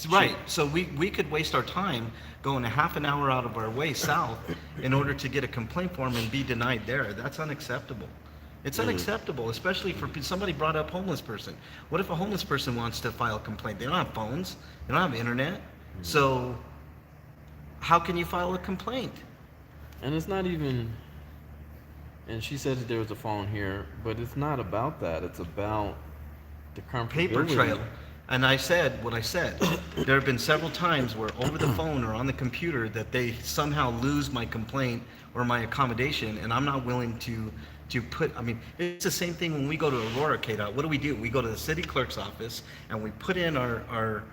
[SPEAKER 2] Right. So we could waste our time going a half an hour out of our way south in order to get a complaint form and be denied there. That's unacceptable. It's unacceptable, especially for somebody brought up homeless person. What if a homeless person wants to file a complaint? They don't have phones. They don't have internet. So how can you file a complaint?
[SPEAKER 1] And it's not even. And she said that there was a phone here, but it's not about that. It's about the comfortability.
[SPEAKER 2] Paper trail. And I said what I said. There have been several times where over the phone or on the computer that they somehow lose my complaint or my accommodation, and I'm not willing to put, I mean, it's the same thing when we go to Aurora, Kdot. What do? We go to the city clerk's office and we put in our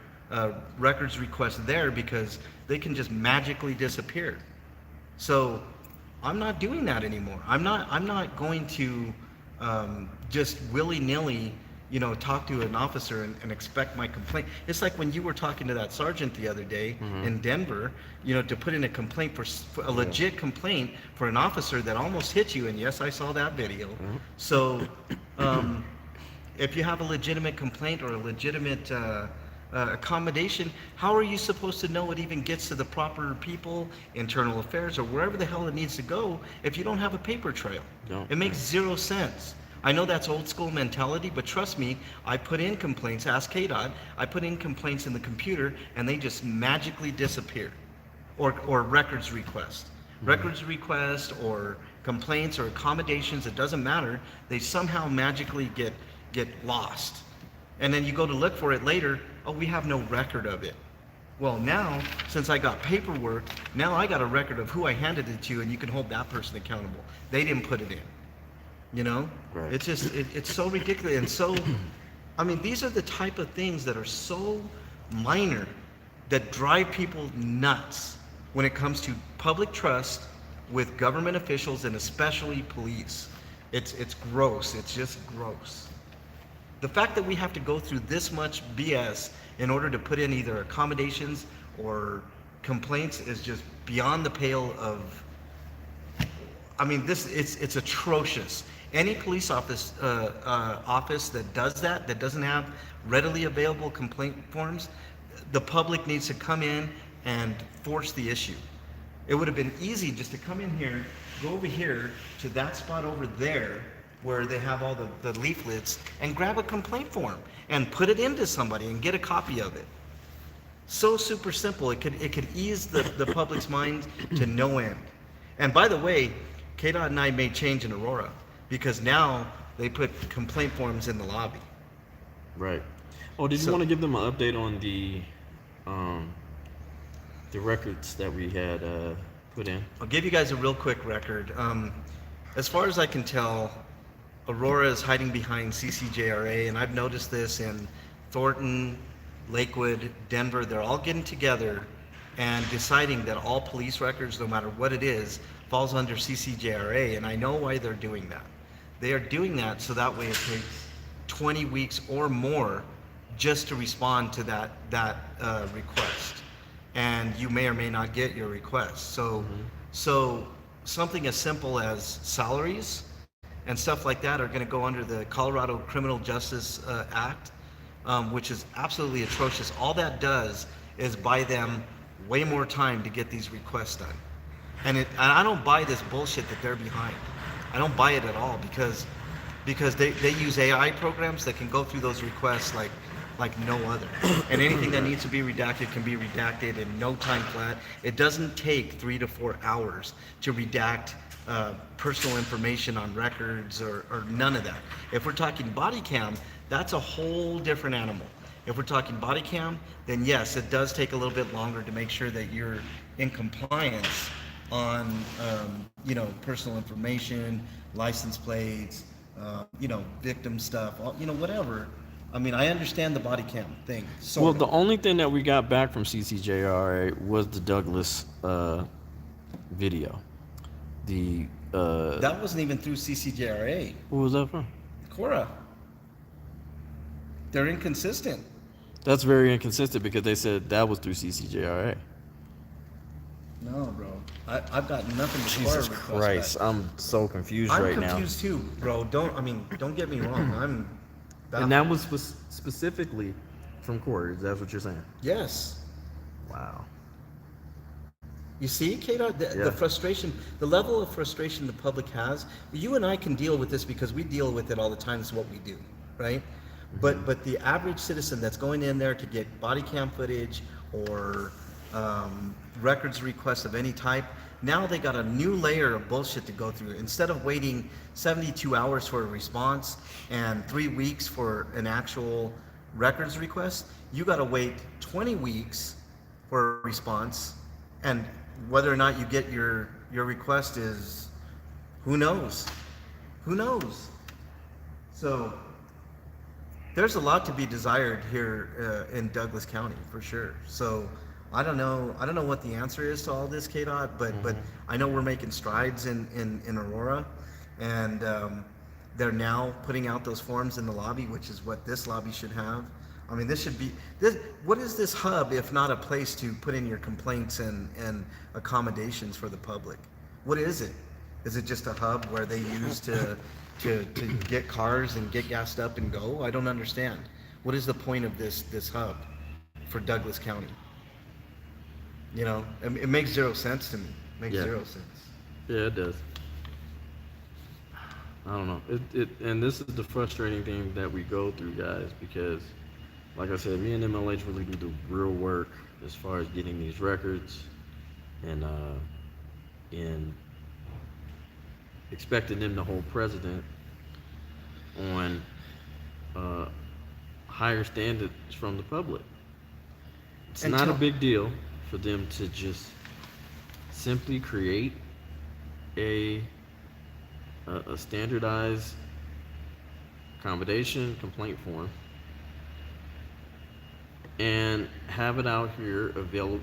[SPEAKER 2] records request there because they can just magically disappear. So I'm not doing that anymore. I'm not going to just willy-nilly, talk to an officer and expect my complaint. It's like when you were talking to that sergeant the other day in Denver, to put in a complaint for a legit complaint for an officer that almost hit you. And yes, I saw that video. So if you have a legitimate complaint or a legitimate accommodation, how are you supposed to know it even gets to the proper people, internal affairs, or wherever the hell it needs to go if you don't have a paper trail?
[SPEAKER 1] No.
[SPEAKER 2] It makes zero sense. I know that's old school mentality, but trust me, I put in complaints, ask Kdot, I put in complaints in the computer and they just magically disappear. Or records request. Records request or complaints or accommodations, it doesn't matter, they somehow magically get lost. And then you go to look for it later, oh, we have no record of it. Well, now, since I got paperwork, now I got a record of who I handed it to, and you can hold that person accountable. They didn't put it in.
[SPEAKER 1] Right.
[SPEAKER 2] It's just, it's so ridiculous. And so, I mean, these are the type of things that are so minor that drive people nuts when it comes to public trust with government officials and especially police. It's gross. It's just gross. The fact that we have to go through this much BS in order to put in either accommodations or complaints is just beyond the pale of, I mean, it's atrocious. Any police office that does that doesn't have readily available complaint forms, the public needs to come in and force the issue. It would have been easy just to come in here, go over here to that spot over there where they have all the leaflets and grab a complaint form and put it into somebody and get a copy of it. So super simple. It could ease the public's mind to no end. And by the way, Kdot and I made change in Aurora because now they put complaint forms in the lobby.
[SPEAKER 1] Right. Oh, did you want to give them an update on the records that we had put in?
[SPEAKER 2] I'll give you guys a real quick record. As far as I can tell, Aurora is hiding behind CCJRA, and I've noticed this in Thornton, Lakewood, Denver. They're all getting together and deciding that all police records, no matter what it is, falls under CCJRA, and I know why they're doing that. They are doing that so that way it takes 20 weeks or more just to respond to that request, and you may or may not get your request. So something as simple as salaries and stuff like that are going to go under the Colorado Criminal Justice Act, which is absolutely atrocious. All that does is buy them way more time to get these requests done. And I don't buy this bullshit that they're behind. I don't buy it at all because they use AI programs that can go through those requests like no other. And anything that needs to be redacted can be redacted in no time flat. It doesn't take 3 to 4 hours to redact personal information on records or none of that. If we're talking body cam, that's a whole different animal. If we're talking body cam, then yes, it does take a little bit longer to make sure that you're in compliance on personal information, license plates, victim stuff, whatever. I mean, I understand the body cam thing.
[SPEAKER 1] Well, the only thing that we got back from CCJRA was the Douglas video.
[SPEAKER 2] That wasn't even through CCJRA.
[SPEAKER 1] Who was that from?
[SPEAKER 2] Cora. They're inconsistent.
[SPEAKER 1] That's very inconsistent because they said that was through CCJRA.
[SPEAKER 2] No, bro. I've got nothing to
[SPEAKER 6] Jesus
[SPEAKER 2] request
[SPEAKER 6] Christ,
[SPEAKER 2] back.
[SPEAKER 6] I'm so confused
[SPEAKER 2] I'm
[SPEAKER 6] right
[SPEAKER 2] confused too, bro. Don't get me wrong. I'm
[SPEAKER 6] now. And that was specifically from court. Is that what you're saying?
[SPEAKER 2] yes.
[SPEAKER 6] Wow.
[SPEAKER 2] You see, Kdot,
[SPEAKER 6] Yeah.
[SPEAKER 2] the frustration, the level of frustration the public has. You and I can deal with this because we deal with it all the time. It's what we do, right? But the average citizen that's going in there to get body cam footage or records requests of any type, now they got a new layer of bullshit to go through. Instead of waiting 72 hours for a response and 3 weeks for an actual records request, you got to wait 20 weeks for a response, and whether or not you get your request is, who knows? Who knows? So there's a lot to be desired here in Douglas County for sure. So I don't know what the answer is to all this, Kdot, but I know we're making strides in Aurora, and they're now putting out those forms in the lobby, which is what this lobby should have. I mean, this should be this. What is this hub if not a place to put in your complaints and accommodations for the public? What is it? Is it just a hub where they use to get cars and get gassed up and go? I don't understand. What is the point of this hub for Douglas County? You know, it makes zero sense to me. Makes
[SPEAKER 6] Yeah.
[SPEAKER 2] zero sense.
[SPEAKER 6] Yeah, it does. I don't know. And this is the frustrating thing that we go through, guys, because, like I said, me and MLH really do the real work as far as getting these records and expecting them to hold precedent on higher standards from the public. It's not a big deal for them to just simply create a standardized accommodation complaint form and have it out here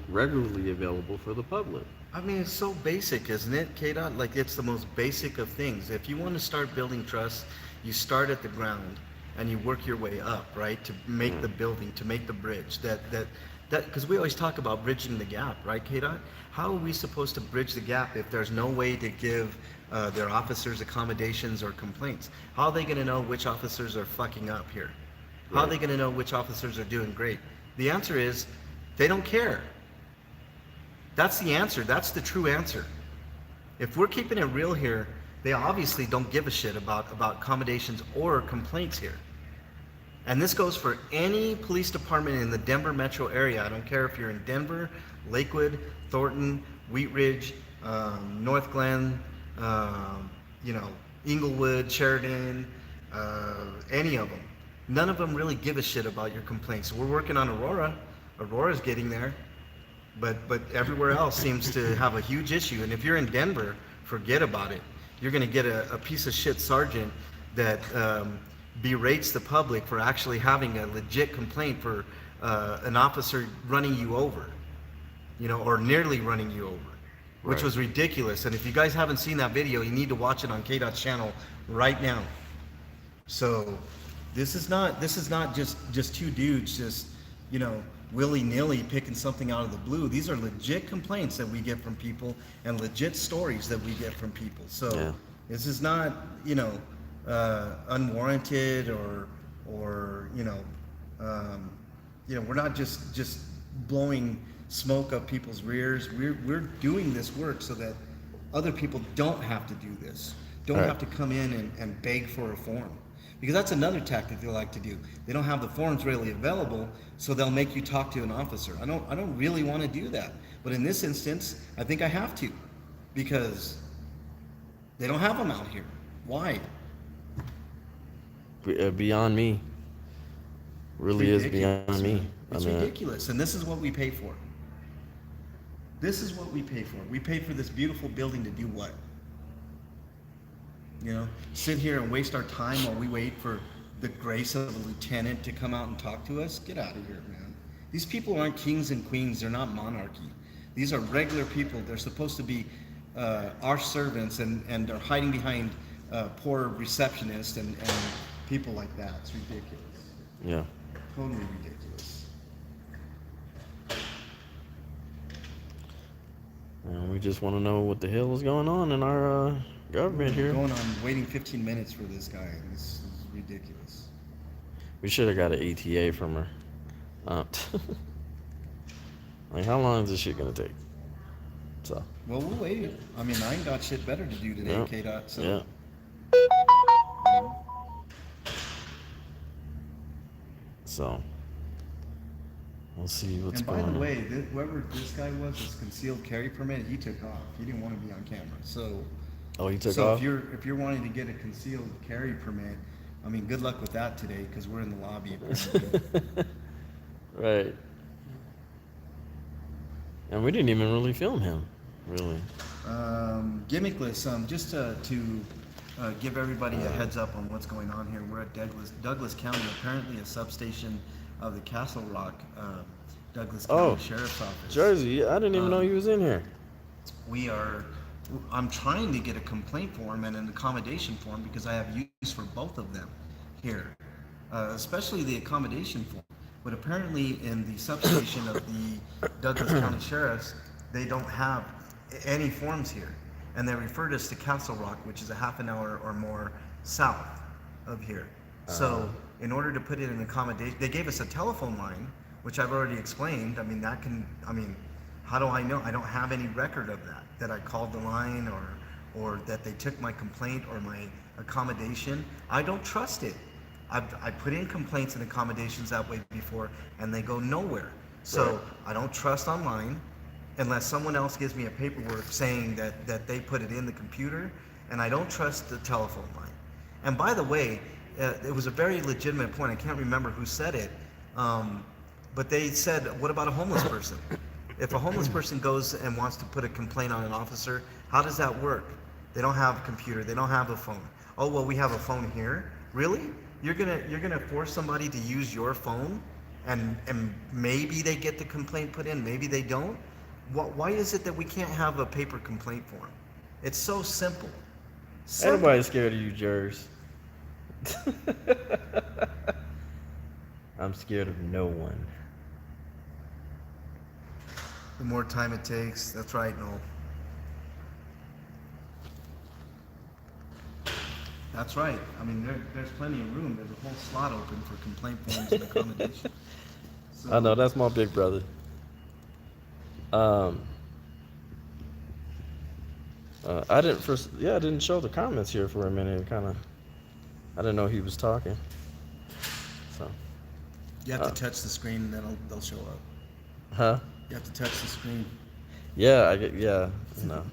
[SPEAKER 6] regularly available for the public.
[SPEAKER 2] I mean, it's so basic, isn't it, Kdot? Like, it's the most basic of things. If you want to start building trust, you start at the ground and you work your way up, right? To make the building, to make the bridge. Because we always talk about bridging the gap, right, Kdot? How are we supposed to bridge the gap if there's no way to give their officers accommodations or complaints? How are they going to know which officers are fucking up here? How are they going to know which officers are doing great? The answer is, they don't care. That's the answer. That's the true answer. If we're keeping it real here, they obviously don't give a shit about accommodations or complaints here. And this goes for any police department in the Denver metro area. I don't care if you're in Denver, Lakewood, Thornton, Wheat Ridge, North Glen, Inglewood, Sheridan, any of them. None of them really give a shit about your complaints. We're working on Aurora. Aurora's getting there. But everywhere else seems to have a huge issue. And if you're in Denver, forget about it. You're going to get a piece of shit sergeant that berates the public for actually having a legit complaint for an officer running you over, or nearly running you over, which was ridiculous. And if you guys haven't seen that video, you need to watch it on Kdot's channel right now. So this is not just two dudes just willy-nilly picking something out of the blue. These are legit complaints that we get from people and legit stories that we get from people. So this is not unwarranted or we're not just blowing smoke up people's rears. We're doing this work so that other people don't have to do this, don't have to come in and beg for a form. Because that's another tactic they like to do. They don't have the forms readily available, so they'll make you talk to an officer. I don't really want to do that. But in this instance, I think I have to, because they don't have them out here. Why?
[SPEAKER 6] Beyond me. Really is beyond me.
[SPEAKER 2] It's ridiculous, and this is what we pay for. This is what we pay for. We pay for this beautiful building to do what? Sit here and waste our time while we wait for the grace of a lieutenant to come out and talk to us? Get out of here, man. These people aren't kings and queens. They're not monarchy. These are regular people. They're supposed to be our servants, and they're hiding behind poor receptionists and people like that. It's ridiculous.
[SPEAKER 6] Yeah.
[SPEAKER 2] Totally ridiculous.
[SPEAKER 6] And we we just want to know what the hell is going on in our government here.
[SPEAKER 2] Going on waiting 15 minutes for this guy. This is ridiculous.
[SPEAKER 6] We should have got an ETA from her. Like, how long is this shit gonna take? So.
[SPEAKER 2] Well, we'll wait. I mean, I ain't got shit better to do today,
[SPEAKER 6] Yeah.
[SPEAKER 2] Kdot. So.
[SPEAKER 6] Yeah. So. We'll see what's
[SPEAKER 2] And by
[SPEAKER 6] going on.
[SPEAKER 2] the way, whoever this guy was, this concealed carry permit, he took off. He didn't want to be on camera. So.
[SPEAKER 6] Oh, he took
[SPEAKER 2] So
[SPEAKER 6] off?
[SPEAKER 2] if you're wanting to get a concealed carry permit, I mean, good luck with that today, because we're in the lobby. Apparently.
[SPEAKER 6] Right. And we didn't even really film him, really.
[SPEAKER 2] Gimmickless. Just to give everybody a heads up on what's going on here. We're at Douglas County, apparently a substation of the Castle Rock Douglas County Sheriff's Office.
[SPEAKER 6] Jersey. I didn't even know he was in here.
[SPEAKER 2] I'm trying to get a complaint form and an accommodation form because I have use for both of them here, especially the accommodation form. But apparently in the substation of the Douglas County Sheriff's, they don't have any forms here. And they referred us to Castle Rock, which is a half an hour or more south of here. So in order to put in an accommodation, they gave us a telephone line, which I've already explained. I mean, how do I know? I don't have any record of that I called the line or that they took my complaint or my accommodation. I don't trust it. I put in complaints and accommodations that way before, and they go nowhere. So
[SPEAKER 6] Right.
[SPEAKER 2] I don't trust online unless someone else gives me a paperwork saying that they put it in the computer, and I don't trust the telephone line. And by the way, it was a very legitimate point. I can't remember who said it, but they said, what about a homeless person? If a homeless person goes and wants to put a complaint on an officer, how does that work? They don't have a computer. They don't have a phone. Oh, well, we have a phone here. Really? You're gonna force somebody to use your phone, and maybe they get the complaint put in, maybe they don't. Why is it that we can't have a paper complaint form? It's so simple.
[SPEAKER 6] Everybody's scared of you, Jers. I'm scared of no one.
[SPEAKER 2] The more time it takes, that's right, Noel. That's right. I mean, there's plenty of room. There's a whole slot open for complaint forms and accommodation. So,
[SPEAKER 6] I know, that's my big brother. I didn't show the comments here for a minute. I didn't know he was talking. So.
[SPEAKER 2] you have to touch the screen, and then they'll show up.
[SPEAKER 6] Huh?
[SPEAKER 2] You have to touch the screen.
[SPEAKER 6] Yeah, no.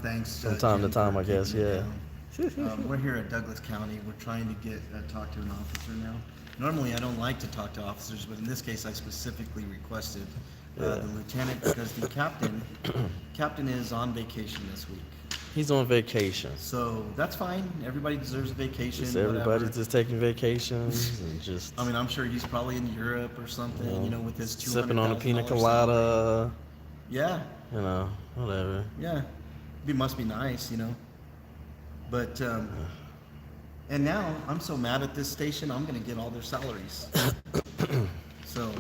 [SPEAKER 2] Thanks.
[SPEAKER 6] From time to
[SPEAKER 2] Jen,
[SPEAKER 6] time,
[SPEAKER 2] for
[SPEAKER 6] I guess,
[SPEAKER 2] keeping it
[SPEAKER 6] yeah.
[SPEAKER 2] down. We're here at Douglas County. We're trying to get talk to an officer now. Normally, I don't like to talk to officers, but in this case, I specifically requested the lieutenant because the captain is on vacation this week.
[SPEAKER 6] He's on vacation.
[SPEAKER 2] So that's fine. Everybody deserves a vacation.
[SPEAKER 6] Just everybody's
[SPEAKER 2] whatever.
[SPEAKER 6] just taking vacations and just
[SPEAKER 2] I mean, I'm sure he's probably in Europe or something. You know, with his
[SPEAKER 6] sipping on a pina
[SPEAKER 2] $200,000
[SPEAKER 6] colada.
[SPEAKER 2] salary. Yeah,
[SPEAKER 6] Whatever.
[SPEAKER 2] yeah. It must be nice, But and now I'm so mad at this station. I'm gonna get all their salaries. So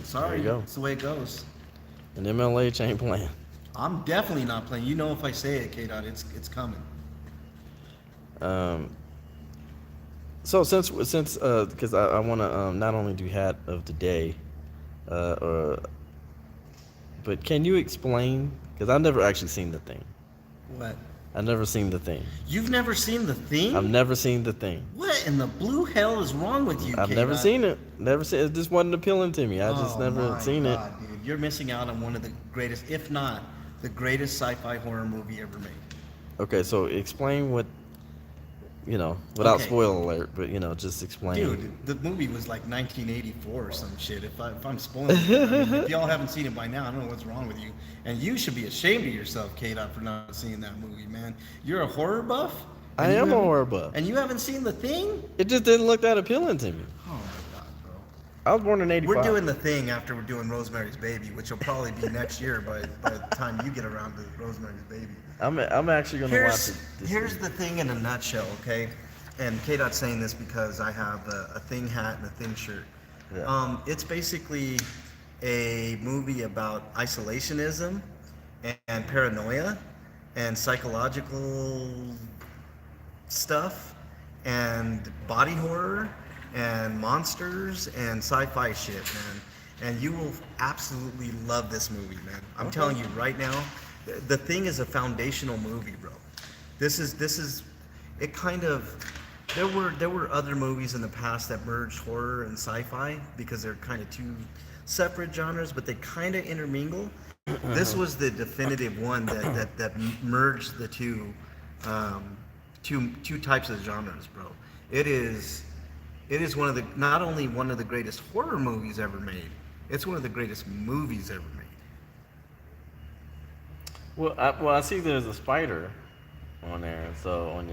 [SPEAKER 2] sorry,
[SPEAKER 6] There you go.
[SPEAKER 2] it's the way it goes.
[SPEAKER 6] And MLH ain't playing.
[SPEAKER 2] I'm definitely not playing. If I say it, Kdot, it's coming.
[SPEAKER 6] So since because I want to not only do hat of the day, but can you explain? Because I've never actually seen the thing.
[SPEAKER 2] What?
[SPEAKER 6] I've never seen the thing.
[SPEAKER 2] You've never seen the thing?
[SPEAKER 6] I've never seen the thing.
[SPEAKER 2] What in the blue hell is wrong with you,
[SPEAKER 6] I've
[SPEAKER 2] Kdot?
[SPEAKER 6] never seen it. Never seen it. Just wasn't appealing to me. I just never
[SPEAKER 2] my
[SPEAKER 6] seen
[SPEAKER 2] God, dude. You're missing out on one of the greatest, if not the greatest sci-fi horror movie ever made.
[SPEAKER 6] it. Okay, so explain what, without
[SPEAKER 2] Okay.
[SPEAKER 6] spoiler alert, but just explain.
[SPEAKER 2] Dude, the movie was like 1984 or some shit. If I'm spoiling it, if y'all haven't seen it by now, I don't know what's wrong with you. And you should be ashamed of yourself, Kdot, for not seeing that movie, man. You're a horror buff?
[SPEAKER 6] I
[SPEAKER 2] And you
[SPEAKER 6] am a
[SPEAKER 2] haven't-
[SPEAKER 6] horror buff.
[SPEAKER 2] And you haven't seen The Thing?
[SPEAKER 6] It just didn't look that appealing to me.
[SPEAKER 2] Oh my God, bro.
[SPEAKER 6] I was born in '85.
[SPEAKER 2] We're doing The Thing after we're doing Rosemary's Baby, which will probably be next year by the time you get around to Rosemary's Baby.
[SPEAKER 6] I'm actually gonna watch it.
[SPEAKER 2] Here's the thing in a nutshell, okay? And Kdot's saying this because I have a Thing hat and a Thing shirt.
[SPEAKER 6] Yeah.
[SPEAKER 2] It's basically a movie about isolationism and paranoia and psychological stuff and body horror and monsters and sci-fi shit, man. And you will absolutely love this movie, man. I'm telling you right now, The Thing is a foundational movie, bro. This is it kind of there were other movies in the past that merged horror and sci-fi because they're kind of two separate genres, but they kind of intermingle. This was the definitive one that merged the two types of genres, bro. It is one of the not only one of the greatest horror movies ever made, it's one of the greatest movies ever made.
[SPEAKER 6] Well, I see there's a spider on there. So,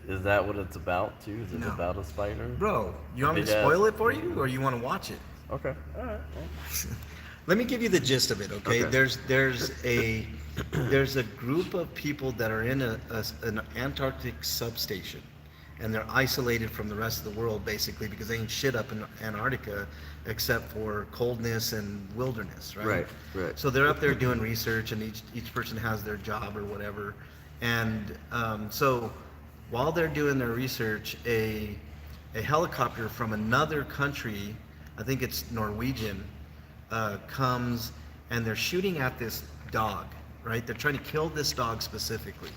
[SPEAKER 6] is that what it's about too? Is it
[SPEAKER 2] No.
[SPEAKER 6] about a spider?
[SPEAKER 2] Bro, you want me to
[SPEAKER 6] Big-ass-
[SPEAKER 2] spoil it for you, or you want to watch it?
[SPEAKER 6] Okay. All right.
[SPEAKER 2] Let me give you the gist of it, okay?
[SPEAKER 6] Okay.
[SPEAKER 2] There's a group of people that are in an Antarctic substation, and they're isolated from the rest of the world basically because they ain't shit up in Antarctica except for coldness and wilderness, right?
[SPEAKER 6] Right.
[SPEAKER 2] So they're up there doing research, and each person has their job or whatever, and so while they're doing their research, a helicopter from another country, I think it's Norwegian, comes, and they're shooting at this dog, right? They're trying to kill this dog specifically.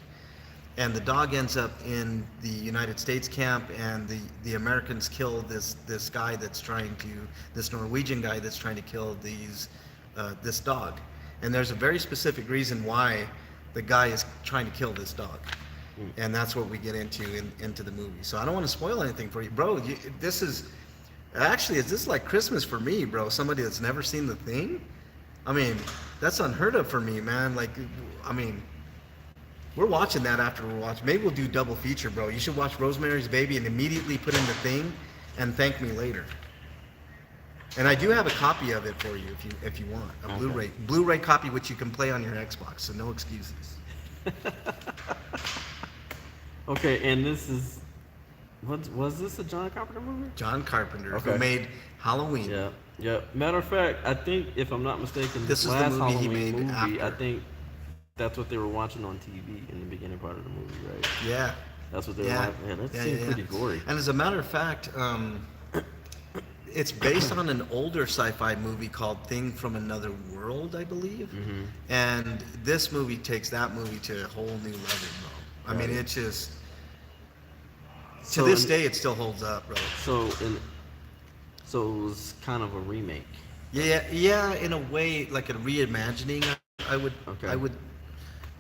[SPEAKER 2] And the dog ends up in the United States camp, and the Americans kill this Norwegian guy that's trying to kill this dog. And there's a very specific reason why the guy is trying to kill this dog. And that's what we get into the movie. So I don't want to spoil anything for you. Bro, this is like Christmas for me, bro. Somebody that's never seen The Thing. I mean, that's unheard of for me, man. Like, I mean, we're watching that after we're watching. Maybe we'll do double feature, bro. You should watch Rosemary's Baby and immediately put in The Thing and thank me later. And I do have a copy of it for you if you want. A Blu-ray copy which you can play on your Xbox, so no excuses.
[SPEAKER 6] Okay, and this is was this a John Carpenter movie?
[SPEAKER 2] John Carpenter,
[SPEAKER 6] Okay.
[SPEAKER 2] who made Halloween.
[SPEAKER 6] Yeah. Matter of fact, I think if I'm not mistaken,
[SPEAKER 2] This is the
[SPEAKER 6] last
[SPEAKER 2] movie he
[SPEAKER 6] Halloween
[SPEAKER 2] made
[SPEAKER 6] movie, I
[SPEAKER 2] after.
[SPEAKER 6] think that's what they were watching on TV in the beginning part of the movie, right?
[SPEAKER 2] Yeah.
[SPEAKER 6] That's what they were
[SPEAKER 2] Yeah.
[SPEAKER 6] watching. Man, that
[SPEAKER 2] Yeah,
[SPEAKER 6] seemed
[SPEAKER 2] yeah.
[SPEAKER 6] pretty gory.
[SPEAKER 2] And as a matter of fact, it's based on an older sci-fi movie called Thing from Another World, I believe.
[SPEAKER 6] Mm-hmm.
[SPEAKER 2] And this movie takes that movie to a whole new level, bro. I mean,
[SPEAKER 6] Right.
[SPEAKER 2] it's just to
[SPEAKER 6] So
[SPEAKER 2] this
[SPEAKER 6] in-
[SPEAKER 2] day, it still holds up, bro.
[SPEAKER 6] So it was kind of a remake.
[SPEAKER 2] Yeah, in a way, like a reimagining. I would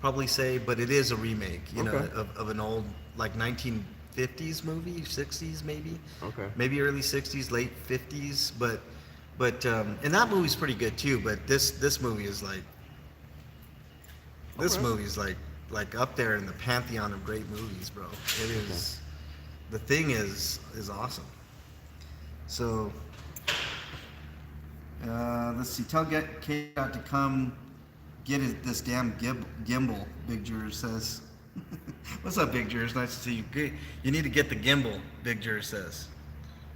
[SPEAKER 2] probably say, but it is a remake, you know,
[SPEAKER 6] Okay.
[SPEAKER 2] of an old like 1950s movie, 60s maybe.
[SPEAKER 6] Okay.
[SPEAKER 2] Maybe early 60s, late 50s, but and that movie's pretty good too. But this movie is like
[SPEAKER 6] Okay.
[SPEAKER 2] movie's like up there in the pantheon of great movies, bro. It is. The Thing is awesome. So let's see. Tell Kdot to come get this damn gimbal. Big Juror says. What's up, Big Juror? It's nice to see you. You need to get the gimbal. Big Juror says.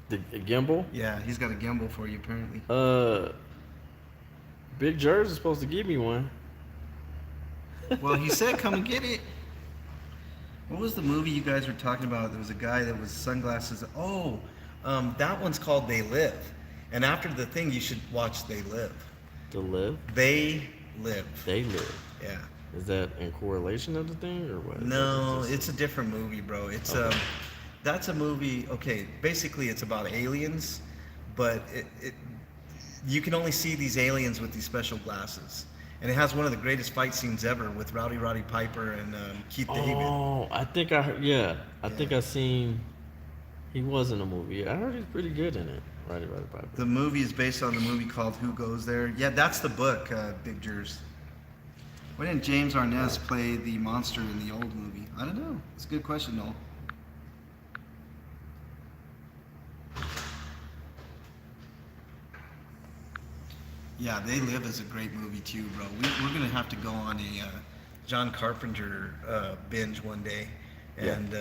[SPEAKER 6] The gimbal.
[SPEAKER 2] Yeah, he's got a gimbal for you apparently.
[SPEAKER 6] Big Jerz is supposed to give me one.
[SPEAKER 2] Well, he said come and get it. What was the movie you guys were talking about? There was a guy that was sunglasses. Oh, that one's called They Live. And after The Thing, you should watch They Live.
[SPEAKER 6] To live.
[SPEAKER 2] They Live.
[SPEAKER 6] They live.
[SPEAKER 2] Yeah.
[SPEAKER 6] Is that in correlation of the thing or what?
[SPEAKER 2] No,
[SPEAKER 6] Just-
[SPEAKER 2] it's a different movie, bro. It's
[SPEAKER 6] Okay.
[SPEAKER 2] that's a movie. Okay, basically it's about aliens, but you can only see these aliens with these special glasses. And it has one of the greatest fight scenes ever with Roddy Piper and Keith David.
[SPEAKER 6] Oh, I think I heard. Yeah, I
[SPEAKER 2] Yeah.
[SPEAKER 6] think I seen. He was in a movie. I heard he's pretty good in it. Right.
[SPEAKER 2] The movie is based on the movie called Who Goes There? Yeah, that's the book, Big Jers. Why didn't James Arness play the monster in the old movie? I don't know. It's a good question, Noel. Yeah, They Live is a great movie too, bro. We're gonna have to go on a John Carpenter binge one day, and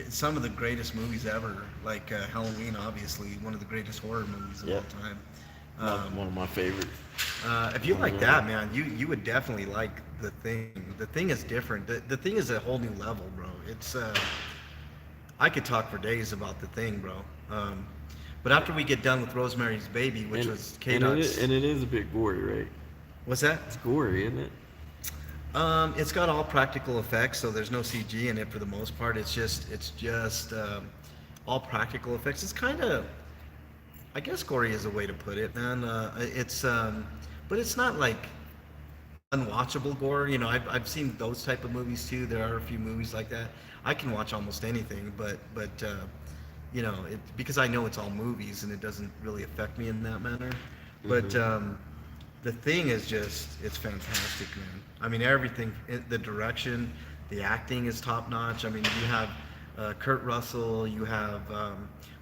[SPEAKER 2] some of the greatest movies ever, like Halloween, obviously one of the greatest horror movies of all time.
[SPEAKER 6] One of my favorites.
[SPEAKER 2] If you like that, man, you would definitely like The Thing. The Thing is different. The Thing is a whole new level, bro. It's I could talk for days about The Thing, bro. But after we get done with Rosemary's Baby, which was Kdot's,
[SPEAKER 6] and it is a bit gory, right?
[SPEAKER 2] what's that?
[SPEAKER 6] It's gory, isn't it?
[SPEAKER 2] It's got all practical effects, so there's no CG in it for the most part. It's just all practical effects. It's kind of, I guess, gory is a way to put it, man. But it's not like unwatchable gore. You know, I've seen those type of movies too. There are a few movies like that. I can watch almost anything, but you know, because I know it's all movies and it doesn't really affect me in that manner. But The Thing is just, it's fantastic, man. I mean, everything, the direction, the acting is top notch. I mean, you have Kurt Russell, you have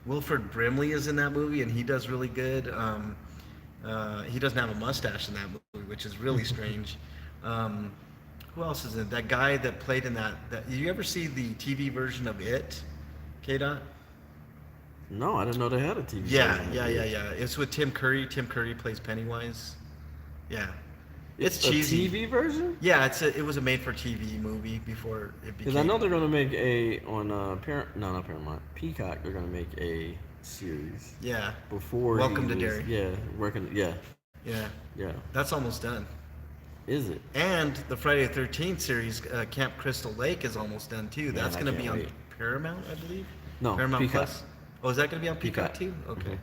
[SPEAKER 2] Wilford Brimley is in that movie, and he does really good. He doesn't have a mustache in that movie, which is really strange. Who else is in it? That guy that played in that did you ever see the TV version of It, Kdot?
[SPEAKER 6] No, I didn't know they had a TV.
[SPEAKER 2] Yeah.
[SPEAKER 6] version.
[SPEAKER 2] It's with Tim Curry. Tim Curry plays Pennywise. Yeah. It's
[SPEAKER 6] A
[SPEAKER 2] cheesy.
[SPEAKER 6] TV version?
[SPEAKER 2] Yeah, it was a made-for-TV movie before it became.
[SPEAKER 6] Because I know they're gonna make not Paramount, Peacock. They're gonna make a series.
[SPEAKER 2] Yeah.
[SPEAKER 6] Before.
[SPEAKER 2] Welcome to Derry.
[SPEAKER 6] Yeah, working. Yeah.
[SPEAKER 2] Yeah. That's almost done.
[SPEAKER 6] Is it?
[SPEAKER 2] And the Friday the 13th series, Camp Crystal Lake, is almost done too.
[SPEAKER 6] Man,
[SPEAKER 2] That's
[SPEAKER 6] I
[SPEAKER 2] going to
[SPEAKER 6] can't
[SPEAKER 2] be on
[SPEAKER 6] wait.
[SPEAKER 2] Paramount, I believe.
[SPEAKER 6] No,
[SPEAKER 2] Paramount
[SPEAKER 6] Peacock.
[SPEAKER 2] Plus. Oh, is that going to be on Peacock, too? Okay.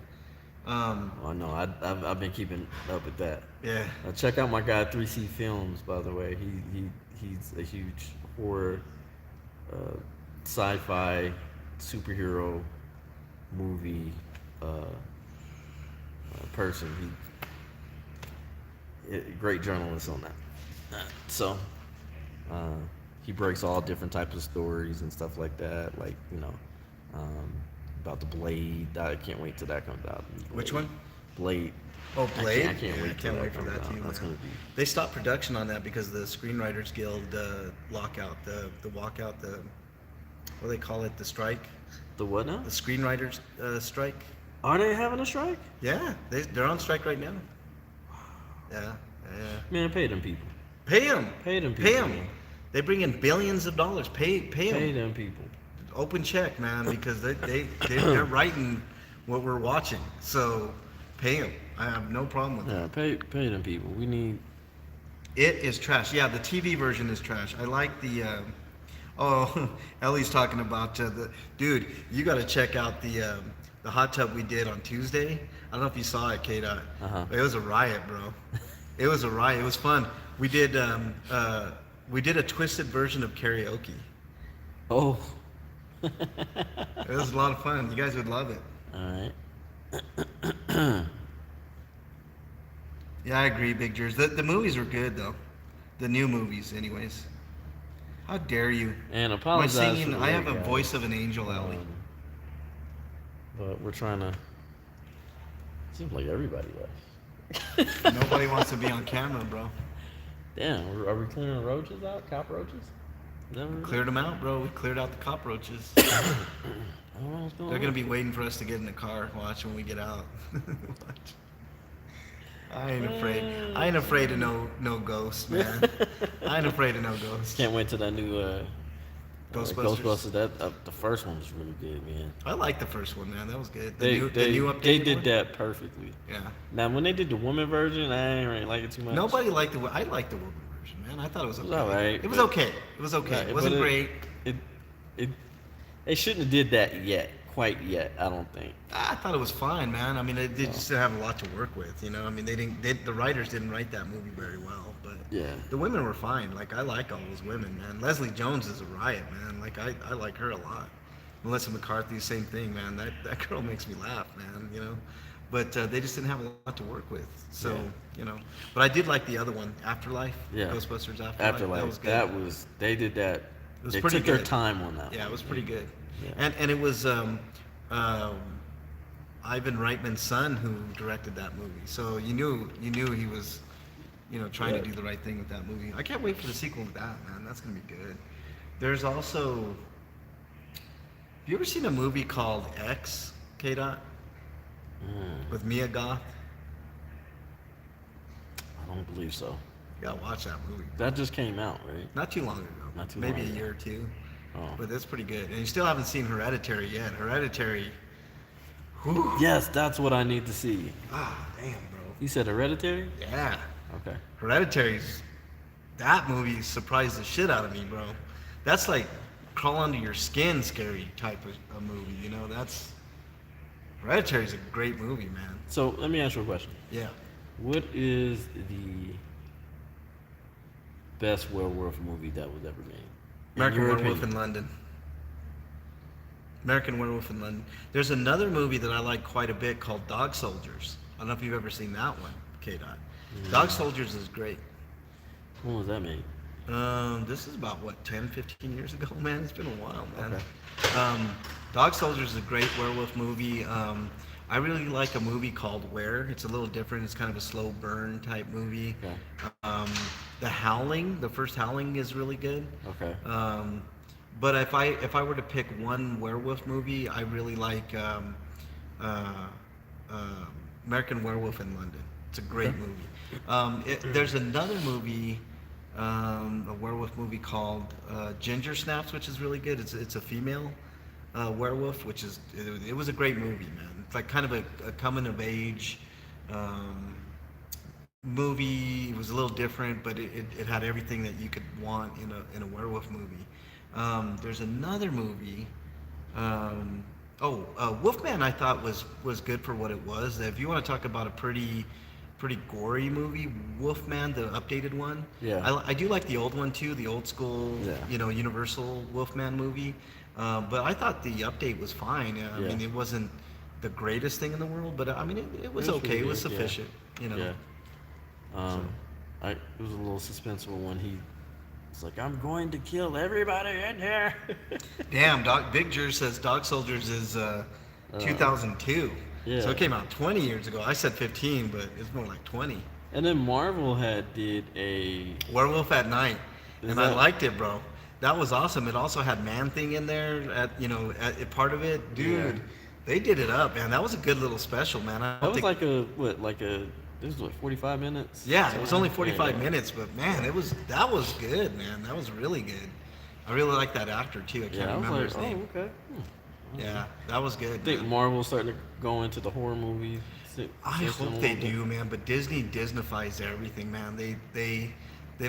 [SPEAKER 6] Oh no, I've been keeping up with that.
[SPEAKER 2] Yeah.
[SPEAKER 6] Check out my guy 3C Films, by the way. He's a huge horror, sci-fi, superhero movie person. Great journalist on that. So he breaks all different types of stories and stuff like that. Like, you know, about the Blade. I can't wait till that comes out.
[SPEAKER 2] Which one?
[SPEAKER 6] Blade.
[SPEAKER 2] Oh, Blade?
[SPEAKER 6] I can't wait till that comes out. That's gonna be.
[SPEAKER 2] They stopped production on that because of the Screenwriters Guild lockout, the walkout, what do they call it, the strike?
[SPEAKER 6] The what now?
[SPEAKER 2] The Screenwriters strike?
[SPEAKER 6] Are they having a strike?
[SPEAKER 2] Yeah, they're on strike right now. Yeah.
[SPEAKER 6] Man, pay them people.
[SPEAKER 2] Pay them.
[SPEAKER 6] Pay them people.
[SPEAKER 2] Pay them.
[SPEAKER 6] man.
[SPEAKER 2] They bring in billions of dollars. Pay them.
[SPEAKER 6] Pay them people.
[SPEAKER 2] Open check, man, because they're writing what we're watching. So pay them. I have no problem with that.
[SPEAKER 6] Yeah, pay them people. We need.
[SPEAKER 2] It is trash. Yeah, the TV version is trash. I like the. Oh, Ellie's talking about the dude. You got to check out the hot tub we did on Tuesday. I don't know if you saw it, Kdot. It was a riot, bro. It was a riot. It was fun. We did a twisted version of karaoke.
[SPEAKER 6] Oh.
[SPEAKER 2] It was a lot of fun. You guys would love it.
[SPEAKER 6] All right.
[SPEAKER 2] Yeah, I agree, Big Jers. The movies were good though. The new movies, anyways. How dare you?
[SPEAKER 6] And
[SPEAKER 2] My
[SPEAKER 6] apologize.
[SPEAKER 2] singing.
[SPEAKER 6] for the
[SPEAKER 2] I have
[SPEAKER 6] late,
[SPEAKER 2] a
[SPEAKER 6] guys.
[SPEAKER 2] voice of an angel, Ellie.
[SPEAKER 6] But we're trying to. Seems like everybody does.
[SPEAKER 2] Nobody wants to be on camera, bro.
[SPEAKER 6] Damn, are we clearing roaches out? Cockroaches? Is that what we're
[SPEAKER 2] Cleared them out, bro. We cleared out the cockroaches.
[SPEAKER 6] doing? I don't know what's going
[SPEAKER 2] They're
[SPEAKER 6] on.
[SPEAKER 2] gonna be waiting for us to get in the car. Watch when we get out. Watch. I ain't afraid. I ain't afraid of no ghosts, man. I ain't afraid of no ghosts.
[SPEAKER 6] Can't wait till that new
[SPEAKER 2] Ghostbusters.
[SPEAKER 6] Ghostbusters. That the first one was really good, man.
[SPEAKER 2] I like the first one, man. That was good. The
[SPEAKER 6] They
[SPEAKER 2] new update.
[SPEAKER 6] they did that perfectly.
[SPEAKER 2] Yeah.
[SPEAKER 6] Now when they did the woman version, I ain't really like it too much.
[SPEAKER 2] Nobody liked the. I liked the woman version, man. I thought it was okay.
[SPEAKER 6] was alright,
[SPEAKER 2] It was
[SPEAKER 6] but-
[SPEAKER 2] okay. It was okay.
[SPEAKER 6] Right,
[SPEAKER 2] It wasn't
[SPEAKER 6] but
[SPEAKER 2] great.
[SPEAKER 6] They shouldn't have did that quite yet. I don't think.
[SPEAKER 2] I thought it was fine, man. I mean, they just didn't have a lot to work with, you know. I mean, the writers didn't write that movie very well, but
[SPEAKER 6] Yeah.
[SPEAKER 2] the women were fine. Like, I like all those women, man. Leslie Jones is a riot, man. Like, I like her a lot. Melissa McCarthy, same thing, man. That girl makes me laugh, man. You know, but they just didn't have a lot to work with. So,
[SPEAKER 6] Yeah.
[SPEAKER 2] you know, but I did like the other one, Afterlife.
[SPEAKER 6] Yeah.
[SPEAKER 2] Ghostbusters Afterlife.
[SPEAKER 6] Afterlife.
[SPEAKER 2] That was good.
[SPEAKER 6] They did that.
[SPEAKER 2] It was
[SPEAKER 6] They
[SPEAKER 2] pretty
[SPEAKER 6] took their
[SPEAKER 2] good.
[SPEAKER 6] time on that.
[SPEAKER 2] Yeah, it was pretty good.
[SPEAKER 6] Yeah.
[SPEAKER 2] And it was Ivan Reitman's son who directed that movie. So you knew he was, you know, trying to do the right thing with that movie. I can't wait for the sequel to that, man. That's gonna be good. There's also. Have you ever seen a movie called X, Kdot? With Mia Goth?
[SPEAKER 6] don't believe so.
[SPEAKER 2] You gotta watch that movie.
[SPEAKER 6] That just came out, right?
[SPEAKER 2] Not too long ago.
[SPEAKER 6] Not too
[SPEAKER 2] Maybe
[SPEAKER 6] long
[SPEAKER 2] a
[SPEAKER 6] ago.
[SPEAKER 2] year or two.
[SPEAKER 6] Oh.
[SPEAKER 2] But that's pretty good. And you still haven't seen Hereditary yet. Hereditary. Whew.
[SPEAKER 6] Yes, that's what I need to see.
[SPEAKER 2] Ah, damn, bro.
[SPEAKER 6] You said Hereditary?
[SPEAKER 2] Yeah.
[SPEAKER 6] Okay.
[SPEAKER 2] Hereditary's. That movie surprised the shit out of me, bro. That's like crawl under your skin scary type of movie, you know? That's. Hereditary's a great movie, man.
[SPEAKER 6] So let me ask you a question.
[SPEAKER 2] Yeah.
[SPEAKER 6] What is the best werewolf movie that was ever made?
[SPEAKER 2] American
[SPEAKER 6] your
[SPEAKER 2] Werewolf
[SPEAKER 6] opinion.
[SPEAKER 2] in London. American Werewolf in London. There's another movie that I like quite a bit called Dog Soldiers. I don't know if you've ever seen that one, Kdot. Dog Soldiers is great.
[SPEAKER 6] When was that made?
[SPEAKER 2] This is about, what, 10, 15 years ago, man? It's been a while, man.
[SPEAKER 6] Okay.
[SPEAKER 2] Dog Soldiers is a great werewolf movie. I really like a movie called Where. It's a little different. It's kind of a slow burn type movie.
[SPEAKER 6] Okay.
[SPEAKER 2] The Howling, the first Howling is really good.
[SPEAKER 6] Okay.
[SPEAKER 2] But if I were to pick one werewolf movie, I really like American Werewolf in London. It's a great movie. There's another movie, a werewolf movie called Ginger Snaps, which is really good. It's a female werewolf, which is it was a great movie, man. It's like kind of a coming of age movie. It was a little different, but it had everything that you could want in a werewolf movie. There's another movie. Wolfman I thought was good for what it was. If you want to talk about a pretty gory movie, Wolfman, the updated one.
[SPEAKER 6] Yeah.
[SPEAKER 2] I do like the old one too, the old school,
[SPEAKER 6] Yeah.
[SPEAKER 2] Universal Wolfman movie. But I thought the update was fine. I mean, it wasn't the greatest thing in the world, but I mean, it was okay.
[SPEAKER 6] really
[SPEAKER 2] It was
[SPEAKER 6] good, yeah.
[SPEAKER 2] sufficient,
[SPEAKER 6] Yeah. It was a little suspenseful when it's like, I'm going to kill everybody in here.
[SPEAKER 2] Damn, Big Jer says Dog Soldiers is 2002.
[SPEAKER 6] Yeah.
[SPEAKER 2] So it came out 20 years ago. I said 15, but it's more like 20.
[SPEAKER 6] And then Marvel did a
[SPEAKER 2] Werewolf at Night,
[SPEAKER 6] Is
[SPEAKER 2] and I
[SPEAKER 6] that-
[SPEAKER 2] liked it, bro. That was awesome. It also had Man Thing in there at part of it, dude.
[SPEAKER 6] Yeah.
[SPEAKER 2] They did it up, man. That was a good little special, man.
[SPEAKER 6] That was this was 45 minutes?
[SPEAKER 2] Yeah, it was only 45
[SPEAKER 6] Yeah.
[SPEAKER 2] minutes, but man, that was good, man. That was really good. I really like that actor too. I can't
[SPEAKER 6] Yeah, I was
[SPEAKER 2] remember
[SPEAKER 6] like,
[SPEAKER 2] his name.
[SPEAKER 6] okay.
[SPEAKER 2] Yeah, that was good.
[SPEAKER 6] I think
[SPEAKER 2] man.
[SPEAKER 6] Marvel's starting to go into the horror movie.
[SPEAKER 2] I hope they do, man. But Disney Disneyfies everything, man. They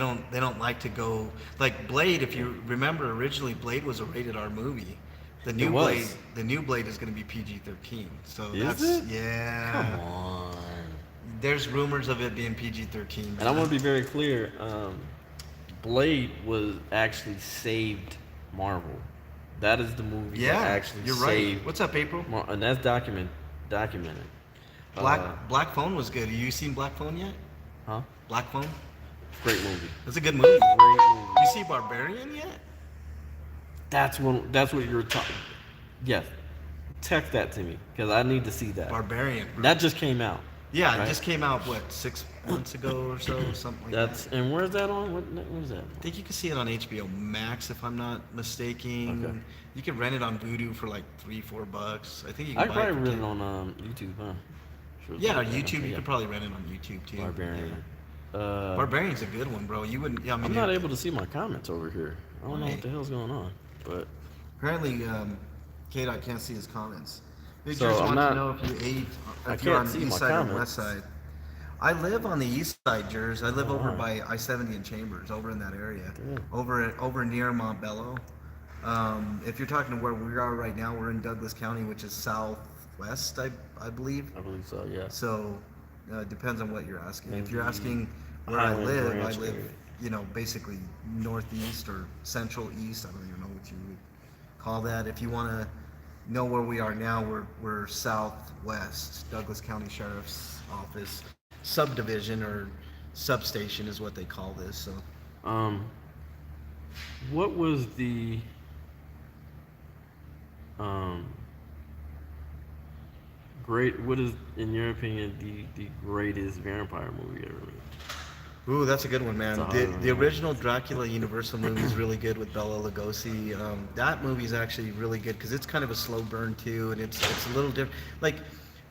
[SPEAKER 2] don't like to go like Blade. If you remember, originally Blade was a rated R movie. The new Blade is going to be PG-13. So
[SPEAKER 6] Is it?
[SPEAKER 2] yeah.
[SPEAKER 6] Come on.
[SPEAKER 2] There's rumors of it being PG-13.
[SPEAKER 6] And I want to be very clear. Blade was actually saved Marvel. That is the movie that actually
[SPEAKER 2] you're
[SPEAKER 6] saved.
[SPEAKER 2] right. What's up, April?
[SPEAKER 6] And that's documented.
[SPEAKER 2] Black Phone was good. Have you seen Black Phone yet?
[SPEAKER 6] Huh?
[SPEAKER 2] Black Phone?
[SPEAKER 6] Great movie.
[SPEAKER 2] That's a good movie.
[SPEAKER 6] Great movie.
[SPEAKER 2] You see Barbarian yet?
[SPEAKER 6] That's what you're talking. Yes. Text that to me because I need to see that.
[SPEAKER 2] Barbarian, bro.
[SPEAKER 6] That just came out.
[SPEAKER 2] Yeah,
[SPEAKER 6] right?
[SPEAKER 2] it just came out, what, 6 months ago or so? Something like
[SPEAKER 6] That's
[SPEAKER 2] that.
[SPEAKER 6] and where's that on? What is that?
[SPEAKER 2] I think you can see it on HBO Max, if I'm not mistaken.
[SPEAKER 6] Okay.
[SPEAKER 2] You can rent it on Vudu for like $3-4. I think you
[SPEAKER 6] I
[SPEAKER 2] can
[SPEAKER 6] could
[SPEAKER 2] buy
[SPEAKER 6] probably
[SPEAKER 2] it
[SPEAKER 6] rent
[SPEAKER 2] for
[SPEAKER 6] it on YouTube, huh? Sure,
[SPEAKER 2] Yeah,
[SPEAKER 6] okay,
[SPEAKER 2] YouTube. You
[SPEAKER 6] yeah.
[SPEAKER 2] could probably rent it on YouTube too.
[SPEAKER 6] Barbarian.
[SPEAKER 2] Yeah. Barbarian's a good one, bro. You wouldn't. Yeah, I mean,
[SPEAKER 6] I'm not able to see my comments over here. I don't know
[SPEAKER 2] Why?
[SPEAKER 6] what the hell's going on, but
[SPEAKER 2] Apparently, Kdot can't see his comments. They
[SPEAKER 6] So,
[SPEAKER 2] just
[SPEAKER 6] I'm
[SPEAKER 2] want
[SPEAKER 6] not-
[SPEAKER 2] to know if you ate,
[SPEAKER 6] I
[SPEAKER 2] if you're
[SPEAKER 6] can't
[SPEAKER 2] on
[SPEAKER 6] see
[SPEAKER 2] the east
[SPEAKER 6] my
[SPEAKER 2] side or
[SPEAKER 6] comments.
[SPEAKER 2] west side. I live on the east side, Jers. I live over
[SPEAKER 6] Oh.
[SPEAKER 2] by I-70 and Chambers, over in that area,
[SPEAKER 6] Good.
[SPEAKER 2] over near Montbello. If you're talking to where we are right now, we're in Douglas County, which is southwest, I believe.
[SPEAKER 6] I believe so. Yeah.
[SPEAKER 2] So, it depends on what you're asking. If
[SPEAKER 6] Maybe
[SPEAKER 2] you're asking where I
[SPEAKER 6] Highland
[SPEAKER 2] live,
[SPEAKER 6] Ranch
[SPEAKER 2] I live,
[SPEAKER 6] area.
[SPEAKER 2] basically northeast or central east. I don't even know what you would call that. If you want to know where we are now, we're southwest, Douglas County Sheriff's Office subdivision or substation is what they call this. So,
[SPEAKER 6] what was the what is in your opinion the greatest vampire movie ever made?
[SPEAKER 2] ooh, that's a good one, man.
[SPEAKER 6] It's a hard
[SPEAKER 2] The
[SPEAKER 6] one.
[SPEAKER 2] original Dracula Universal movie is really good with Bela Lugosi. That movie is actually really good because it's kind of a slow burn too, and it's a little different. Like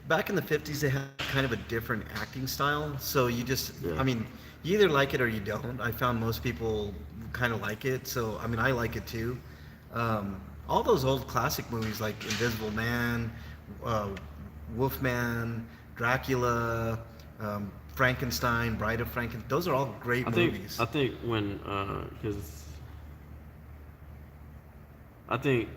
[SPEAKER 2] back in the 50s they had kind of a different acting style, so you just
[SPEAKER 6] Yeah.
[SPEAKER 2] I mean, you either like it or you don't. I found most people kind of like it, so I mean, I like it too. All those old classic movies like Invisible Man, uh, Wolfman, Dracula, Frankenstein, Bride of Frankenstein, those are all great movies.
[SPEAKER 6] I think when because I think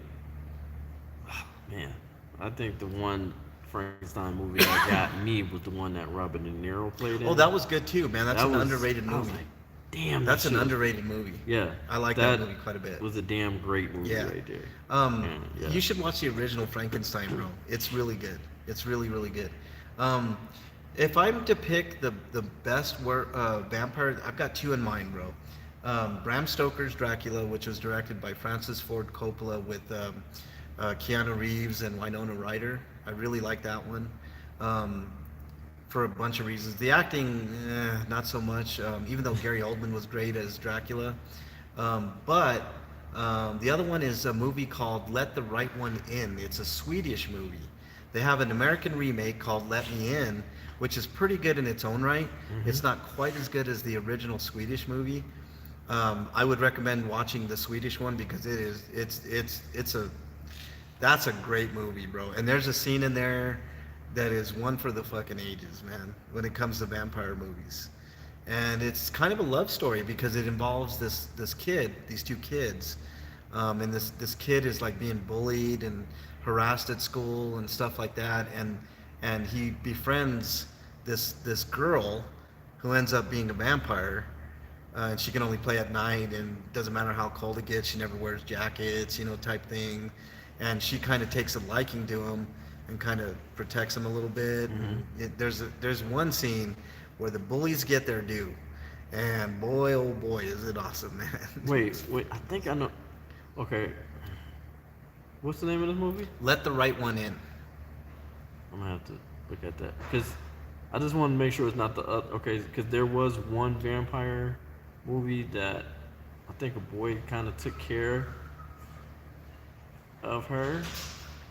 [SPEAKER 6] man, I think the one Frankenstein movie that got me was the one that Robert De Niro played in.
[SPEAKER 2] Oh, that was good too, man. That's
[SPEAKER 6] That
[SPEAKER 2] an
[SPEAKER 6] was-
[SPEAKER 2] underrated
[SPEAKER 6] I was
[SPEAKER 2] movie.
[SPEAKER 6] like, damn,
[SPEAKER 2] That's
[SPEAKER 6] that
[SPEAKER 2] an
[SPEAKER 6] shit was-
[SPEAKER 2] underrated movie.
[SPEAKER 6] Yeah,
[SPEAKER 2] I like that movie quite a bit.
[SPEAKER 6] Was a damn great movie
[SPEAKER 2] Yeah.
[SPEAKER 6] right there. Yeah.
[SPEAKER 2] You should watch the original Frankenstein, bro. It's really good. It's really, really good. If I'm to pick the best vampire, I've got two in mind, bro. Bram Stoker's Dracula, which was directed by Francis Ford Coppola with Keanu Reeves and Winona Ryder. I really like that one. For a bunch of reasons. The acting, not so much, even though Gary Oldman was great as Dracula. But the other one is a movie called Let the Right One In. It's a Swedish movie. They have an American remake called Let Me In, which is pretty good in its own right. It's not quite as good as the original Swedish movie. I would recommend watching the Swedish one because that's a great movie, bro. And there's a scene in there that is one for the fucking ages, man, when it comes to vampire movies. And it's kind of a love story because it involves these two kids. And this kid is like being bullied and harassed at school and stuff like that. And he befriends this girl who ends up being a vampire. And she can only play at night, and doesn't matter how cold it gets, she never wears jackets, type thing. And she kind of takes a liking to him and kind of protects him a little bit. There's one scene where the bullies get their due, and boy, oh boy, is it awesome, man.
[SPEAKER 6] Wait, I think I know. Okay, what's the name of this movie?
[SPEAKER 2] Let the Right One In.
[SPEAKER 6] I'm gonna have to look at that because I just want to make sure it's not the other. Okay, because there was one vampire movie that I think a boy kind of took care of her.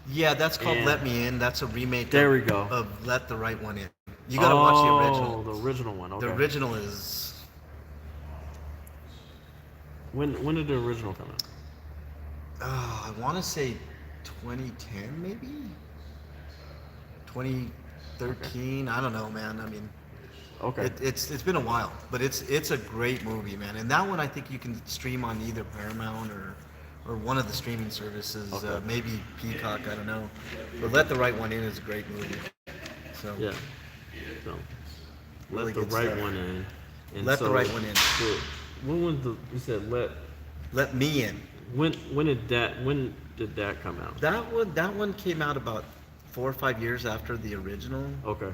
[SPEAKER 2] Yeah, that's called
[SPEAKER 6] And-
[SPEAKER 2] Let Me In. That's a remake
[SPEAKER 6] There we go.
[SPEAKER 2] of Let the Right One In. You gotta watch the original.
[SPEAKER 6] The original one. Okay.
[SPEAKER 2] The original is
[SPEAKER 6] When did the original come out?
[SPEAKER 2] I want to say 2010 maybe 2013. I don't know, man. I mean,
[SPEAKER 6] Okay.
[SPEAKER 2] it's been a while, but it's a great movie, man. And that one I think you can stream on either Paramount or one of the streaming services,
[SPEAKER 6] Okay.
[SPEAKER 2] maybe Peacock. I don't know. But Let the Right One In is a great movie. So
[SPEAKER 6] Yeah. So,
[SPEAKER 2] Really
[SPEAKER 6] let the
[SPEAKER 2] good
[SPEAKER 6] right
[SPEAKER 2] stuff.
[SPEAKER 6] one in. And
[SPEAKER 2] Let the Right One In.
[SPEAKER 6] So, when was you said
[SPEAKER 2] Let Me In.
[SPEAKER 6] when did that come out?
[SPEAKER 2] That one came out about 4 or 5 years after the original.
[SPEAKER 6] Okay.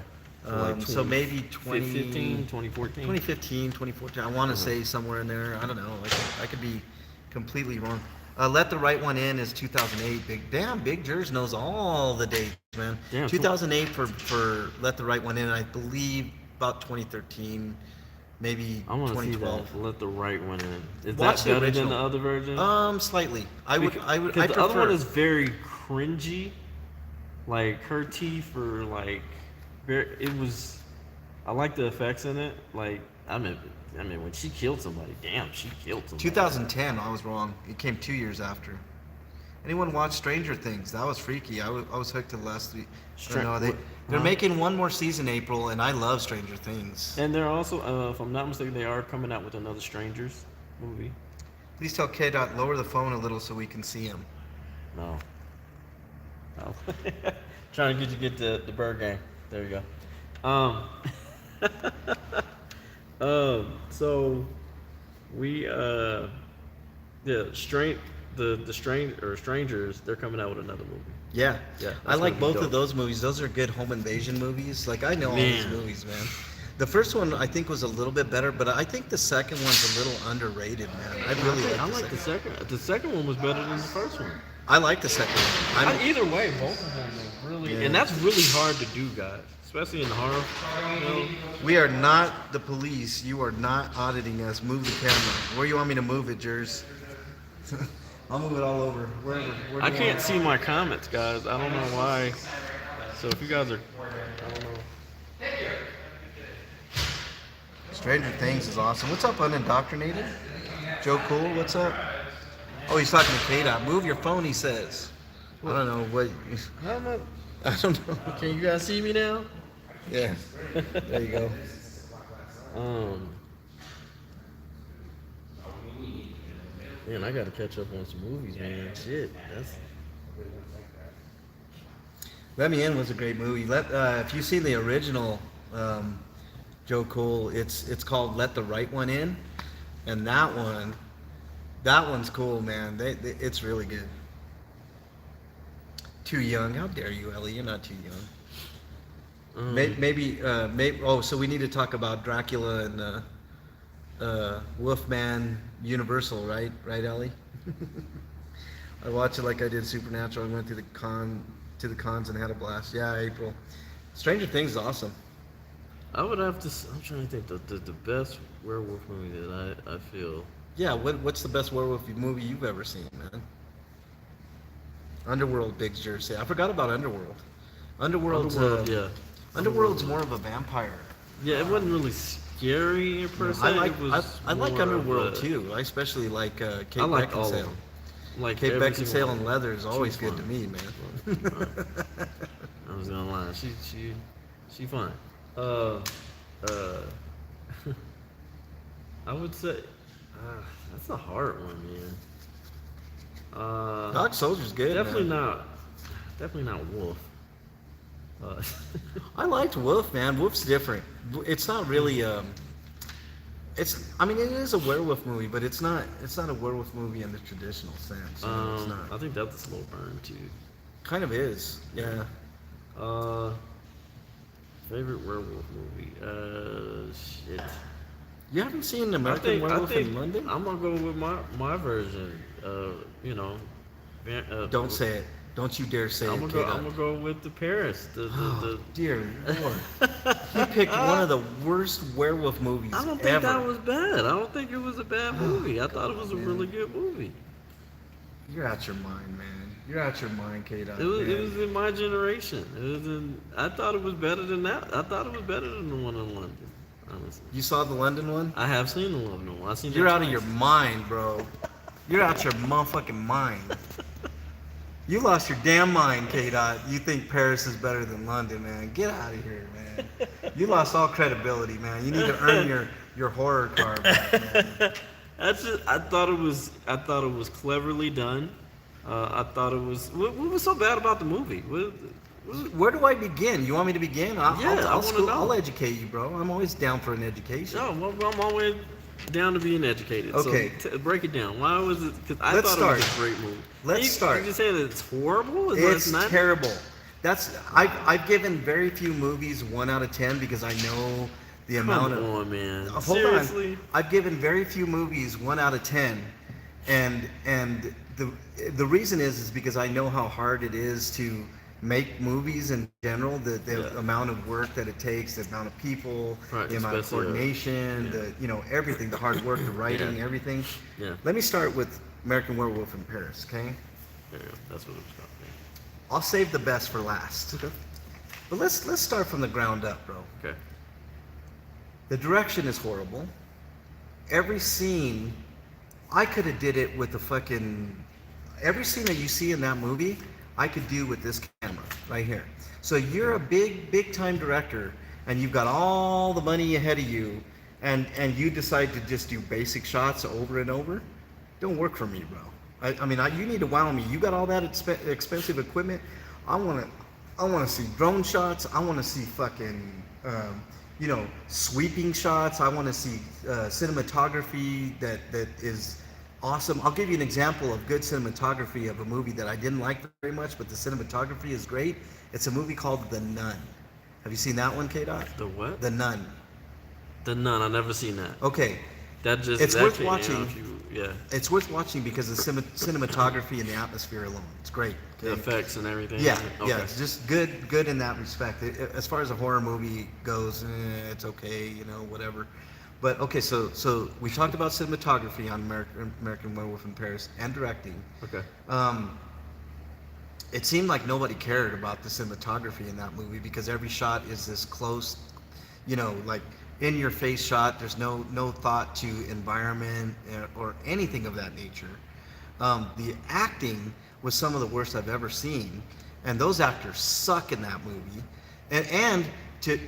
[SPEAKER 2] So maybe
[SPEAKER 6] 2015, 2014.
[SPEAKER 2] 2015, 2014. I want to say somewhere in there. I don't know. I could be completely wrong. Let the Right One In is 2008. Big Jers knows all the dates, man.
[SPEAKER 6] Damn,
[SPEAKER 2] 2008 for Let the Right One In. I believe about 2013, maybe
[SPEAKER 6] I want to see
[SPEAKER 2] 2012.
[SPEAKER 6] that. Let the right one in. Is
[SPEAKER 2] Watch
[SPEAKER 6] that
[SPEAKER 2] the
[SPEAKER 6] better
[SPEAKER 2] original.
[SPEAKER 6] than the other version?
[SPEAKER 2] Slightly. I would.
[SPEAKER 6] Because
[SPEAKER 2] I
[SPEAKER 6] the
[SPEAKER 2] prefer.
[SPEAKER 6] other one is very cringy. Like her teeth were like, very. It was. I like the effects in it. Like I mean, when she killed somebody, damn, she killed somebody.
[SPEAKER 2] 2010. I was wrong. It came 2 years after. Anyone watch Stranger Things? That was freaky. I was hooked to the last three. They're making one more season April, and I love Stranger Things.
[SPEAKER 6] And they're also, if I'm not mistaken, they are coming out with another Strangers movie.
[SPEAKER 2] Please tell Kdot lower the phone a little so we can see him.
[SPEAKER 6] No. No. Trying to get the bird game. There you go. So we Strangers, they're coming out with another movie.
[SPEAKER 2] Yeah,
[SPEAKER 6] Yeah,
[SPEAKER 2] I
[SPEAKER 6] that's
[SPEAKER 2] like
[SPEAKER 6] gonna be
[SPEAKER 2] both
[SPEAKER 6] dope.
[SPEAKER 2] of those movies. Those are good home invasion movies. Like I know all these
[SPEAKER 6] Man.
[SPEAKER 2] movies, man. The first one I think was a little bit better, but I think the second one's a little underrated, man. I really like
[SPEAKER 6] I
[SPEAKER 2] the
[SPEAKER 6] like
[SPEAKER 2] second.
[SPEAKER 6] the second. The second one was better than the first one.
[SPEAKER 2] I like the second one.
[SPEAKER 6] Either way, both of them are really,
[SPEAKER 2] Yeah.
[SPEAKER 6] and that's really hard to do, guys, especially in the horror.
[SPEAKER 2] We are not the police. You are not auditing us. Move the camera. Where you want me to move it, Jers? I'll move it all over. Wherever. Where do
[SPEAKER 6] I
[SPEAKER 2] you
[SPEAKER 6] can't
[SPEAKER 2] want
[SPEAKER 6] see my comments, guys. I don't know why. So if you guys are, I don't know.
[SPEAKER 2] Stranger Things is awesome. What's up, Unindoctrinated? Joe Cool, what's up? Oh, he's talking to Kdot. Move your phone, he says. I don't know what.
[SPEAKER 6] How am I?
[SPEAKER 2] I don't know.
[SPEAKER 6] Can you guys see me now?
[SPEAKER 2] Yeah. There you go.
[SPEAKER 6] Man, I gotta catch up on some movies, man. Shit, that's.
[SPEAKER 2] Let Me In was a great movie. If you see the original Joe Cool, it's called Let the Right One In, and that one's cool, man. It's really good. Too young? How dare you, Ellie? You're not too young. Maybe. Oh, so we need to talk about Dracula and Wolfman Universal, right? Right, Ellie? I watched it like I did Supernatural. I went to the cons and had a blast. Yeah, April. Stranger Things is awesome.
[SPEAKER 6] I would have to. I'm trying to think the best werewolf movie that I feel.
[SPEAKER 2] Yeah, what's the best werewolf movie you've ever seen, man? Underworld, Big Jersey. I forgot about Underworld. Underworld's
[SPEAKER 6] yeah.
[SPEAKER 2] Underworld's more of a vampire.
[SPEAKER 6] Yeah, it wasn't really scary per se.
[SPEAKER 2] I like
[SPEAKER 6] more
[SPEAKER 2] Underworld
[SPEAKER 6] of a-
[SPEAKER 2] too. I especially like Kate
[SPEAKER 6] I like all of
[SPEAKER 2] Beckinsale.
[SPEAKER 6] them. Like
[SPEAKER 2] Kate
[SPEAKER 6] every
[SPEAKER 2] Beckinsale
[SPEAKER 6] single
[SPEAKER 2] and
[SPEAKER 6] one.
[SPEAKER 2] leather is always
[SPEAKER 6] She's
[SPEAKER 2] good to
[SPEAKER 6] fun.
[SPEAKER 2] me, man.
[SPEAKER 6] I was gonna lie. She fine. I would say that's a hard one, man.
[SPEAKER 2] Dog Soldier's good.
[SPEAKER 6] Definitely
[SPEAKER 2] man.
[SPEAKER 6] not Wolf.
[SPEAKER 2] I liked Wolf, man. Wolf's different. It's not really I mean, it is a werewolf movie, but it's not a werewolf movie in the traditional sense. You know, it's not.
[SPEAKER 6] I think that's a slow burn too.
[SPEAKER 2] Kind of is, yeah.
[SPEAKER 6] Favorite werewolf movie? Shit.
[SPEAKER 2] You haven't seen American Werewolf in London?
[SPEAKER 6] I'm gonna go with my version. You know.
[SPEAKER 2] Don't say it. Don't you dare say
[SPEAKER 6] I'm
[SPEAKER 2] it,
[SPEAKER 6] gonna go with the Paris.
[SPEAKER 2] Oh, dear Lord. He picked one of the worst werewolf movies
[SPEAKER 6] I don't think
[SPEAKER 2] ever.
[SPEAKER 6] that was bad. I don't think it was a bad movie. I thought it was a really good movie.
[SPEAKER 2] You're out your mind, man. You're out your mind, Kdot.
[SPEAKER 6] It was in my generation. I thought it was better than that. I thought it was better than the one in London. Honestly,
[SPEAKER 2] You saw the London one?
[SPEAKER 6] I have seen the London one. I seen.
[SPEAKER 2] You're
[SPEAKER 6] that
[SPEAKER 2] out of
[SPEAKER 6] twice.
[SPEAKER 2] your mind, bro. You're out your motherfucking mind. You lost your damn mind, Kdot. You think Paris is better than London, man. Get out of here, man. You lost all credibility, man. You need to earn your horror card back, man.
[SPEAKER 6] That's just. I thought it was cleverly done. I thought it was. What was so bad about the movie?
[SPEAKER 2] Where do I begin? You want me to begin?
[SPEAKER 6] I wanna know.
[SPEAKER 2] I'll educate you, bro. I'm always down for an education.
[SPEAKER 6] No, I'm always down to being educated.
[SPEAKER 2] Okay.
[SPEAKER 6] So break it down. Why was it? Because I
[SPEAKER 2] Let's
[SPEAKER 6] thought
[SPEAKER 2] start.
[SPEAKER 6] it was a great movie.
[SPEAKER 2] Let's start.
[SPEAKER 6] You're just saying that it's horrible?
[SPEAKER 2] It's
[SPEAKER 6] not?
[SPEAKER 2] terrible. I've given very few movies 1 out of 10 because I know the amount of.
[SPEAKER 6] Come on, man.
[SPEAKER 2] Hold
[SPEAKER 6] Seriously?
[SPEAKER 2] on. I've given very few movies 1 out of 10, and the reason is because I know how hard it is to make movies in general. The amount of work that it takes, the amount of people,
[SPEAKER 6] Right,
[SPEAKER 2] the amount of
[SPEAKER 6] especially,
[SPEAKER 2] coordination, everything, the hard work, the writing,
[SPEAKER 6] Yeah.
[SPEAKER 2] everything.
[SPEAKER 6] Yeah.
[SPEAKER 2] Let me start with American Werewolf in Paris, okay?
[SPEAKER 6] Yeah, that's what it was called.
[SPEAKER 2] I'll save the best for last.
[SPEAKER 6] Okay.
[SPEAKER 2] But let's start from the ground up, bro.
[SPEAKER 6] Okay.
[SPEAKER 2] The direction is horrible. Every scene, I could have did it with the fucking. Every scene that you see in that movie, I could do with this camera right here. So you're a big time director, and you've got all the money ahead of you, and you decide to just do basic shots over and over. Don't work for me, bro. You need to wow me. You got all that expensive equipment. I want to see drone shots. I want to see fucking, sweeping shots. I want to see cinematography that is awesome. I'll give you an example of good cinematography of a movie that I didn't like very much, but the cinematography is great. It's a movie called The Nun. Have you seen that one, Kdot?
[SPEAKER 6] The what?
[SPEAKER 2] The Nun.
[SPEAKER 6] The Nun. I never seen that.
[SPEAKER 2] Okay.
[SPEAKER 6] It's
[SPEAKER 2] worth watching.
[SPEAKER 6] Yeah.
[SPEAKER 2] It's worth watching because of the cinematography and the atmosphere alone. It's great.
[SPEAKER 6] The effects and everything.
[SPEAKER 2] Yeah,
[SPEAKER 6] Okay.
[SPEAKER 2] yeah, it's just good in that respect. As far as a horror movie goes, it's okay, whatever. But okay, so we talked about cinematography on American Werewolf in Paris and directing.
[SPEAKER 6] Okay.
[SPEAKER 2] it seemed like nobody cared about the cinematography in that movie because every shot is this close, like in your face shot. There's no thought to environment or anything of that nature. The acting was some of the worst I've ever seen, and those actors suck in that movie. And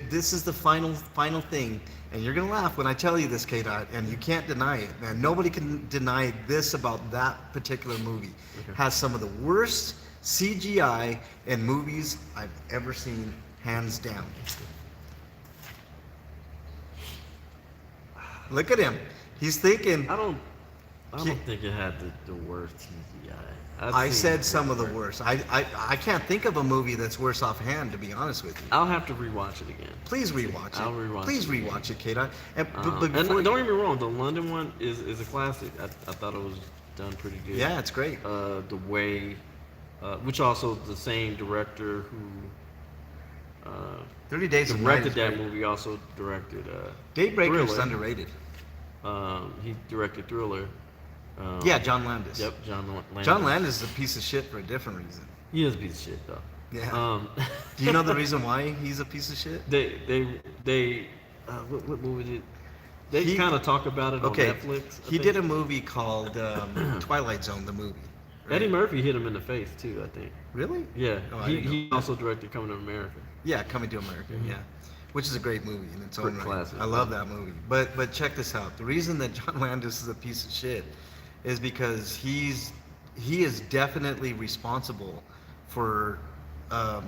[SPEAKER 2] this is the final thing, and you're gonna laugh when I tell you this, Kdot, and you can't deny it, man. Nobody can deny this about that particular movie.
[SPEAKER 6] Okay.
[SPEAKER 2] Has some of the worst CGI in movies I've ever seen, hands down. Look at him. He's thinking.
[SPEAKER 6] I don't think it had the worst CGI.
[SPEAKER 2] I said some of the worst. I can't think of a movie that's worse offhand, to be honest with you.
[SPEAKER 6] I'll have to rewatch it again.
[SPEAKER 2] Please rewatch it.
[SPEAKER 6] I'll rewatch
[SPEAKER 2] Please
[SPEAKER 6] it.
[SPEAKER 2] rewatch it, Kdot. And,
[SPEAKER 6] And
[SPEAKER 2] but before
[SPEAKER 6] don't get me wrong, the London one is a classic. I thought it was done pretty good.
[SPEAKER 2] yeah, it's great.
[SPEAKER 6] The way, which also the same director who
[SPEAKER 2] 30 Days of Night
[SPEAKER 6] directed
[SPEAKER 2] is
[SPEAKER 6] that
[SPEAKER 2] great.
[SPEAKER 6] movie also directed
[SPEAKER 2] Daybreaker is
[SPEAKER 6] Thriller.
[SPEAKER 2] underrated.
[SPEAKER 6] He directed Thriller.
[SPEAKER 2] Yeah, John Landis.
[SPEAKER 6] Yep, John Landis.
[SPEAKER 2] John Landis is a piece of shit for a different reason.
[SPEAKER 6] He is a piece of shit though.
[SPEAKER 2] Yeah. Do you know the reason why he's a piece of shit?
[SPEAKER 6] What movie did they
[SPEAKER 2] He-
[SPEAKER 6] kind of talk about it
[SPEAKER 2] Okay,
[SPEAKER 6] on Netflix? I
[SPEAKER 2] he
[SPEAKER 6] think.
[SPEAKER 2] did a movie called Twilight Zone, the movie. right?
[SPEAKER 6] Eddie Murphy hit him in the face too, I think.
[SPEAKER 2] Really?
[SPEAKER 6] Yeah,
[SPEAKER 2] Oh, I
[SPEAKER 6] he,
[SPEAKER 2] didn't know.
[SPEAKER 6] he also directed Coming to America.
[SPEAKER 2] Yeah, Coming to America.
[SPEAKER 6] Mhm.
[SPEAKER 2] Yeah, which is a great movie in its own
[SPEAKER 6] Pretty
[SPEAKER 2] right.
[SPEAKER 6] classic.
[SPEAKER 2] I love that movie. But check this out. The reason that John Landis is a piece of shit is because he is definitely responsible for a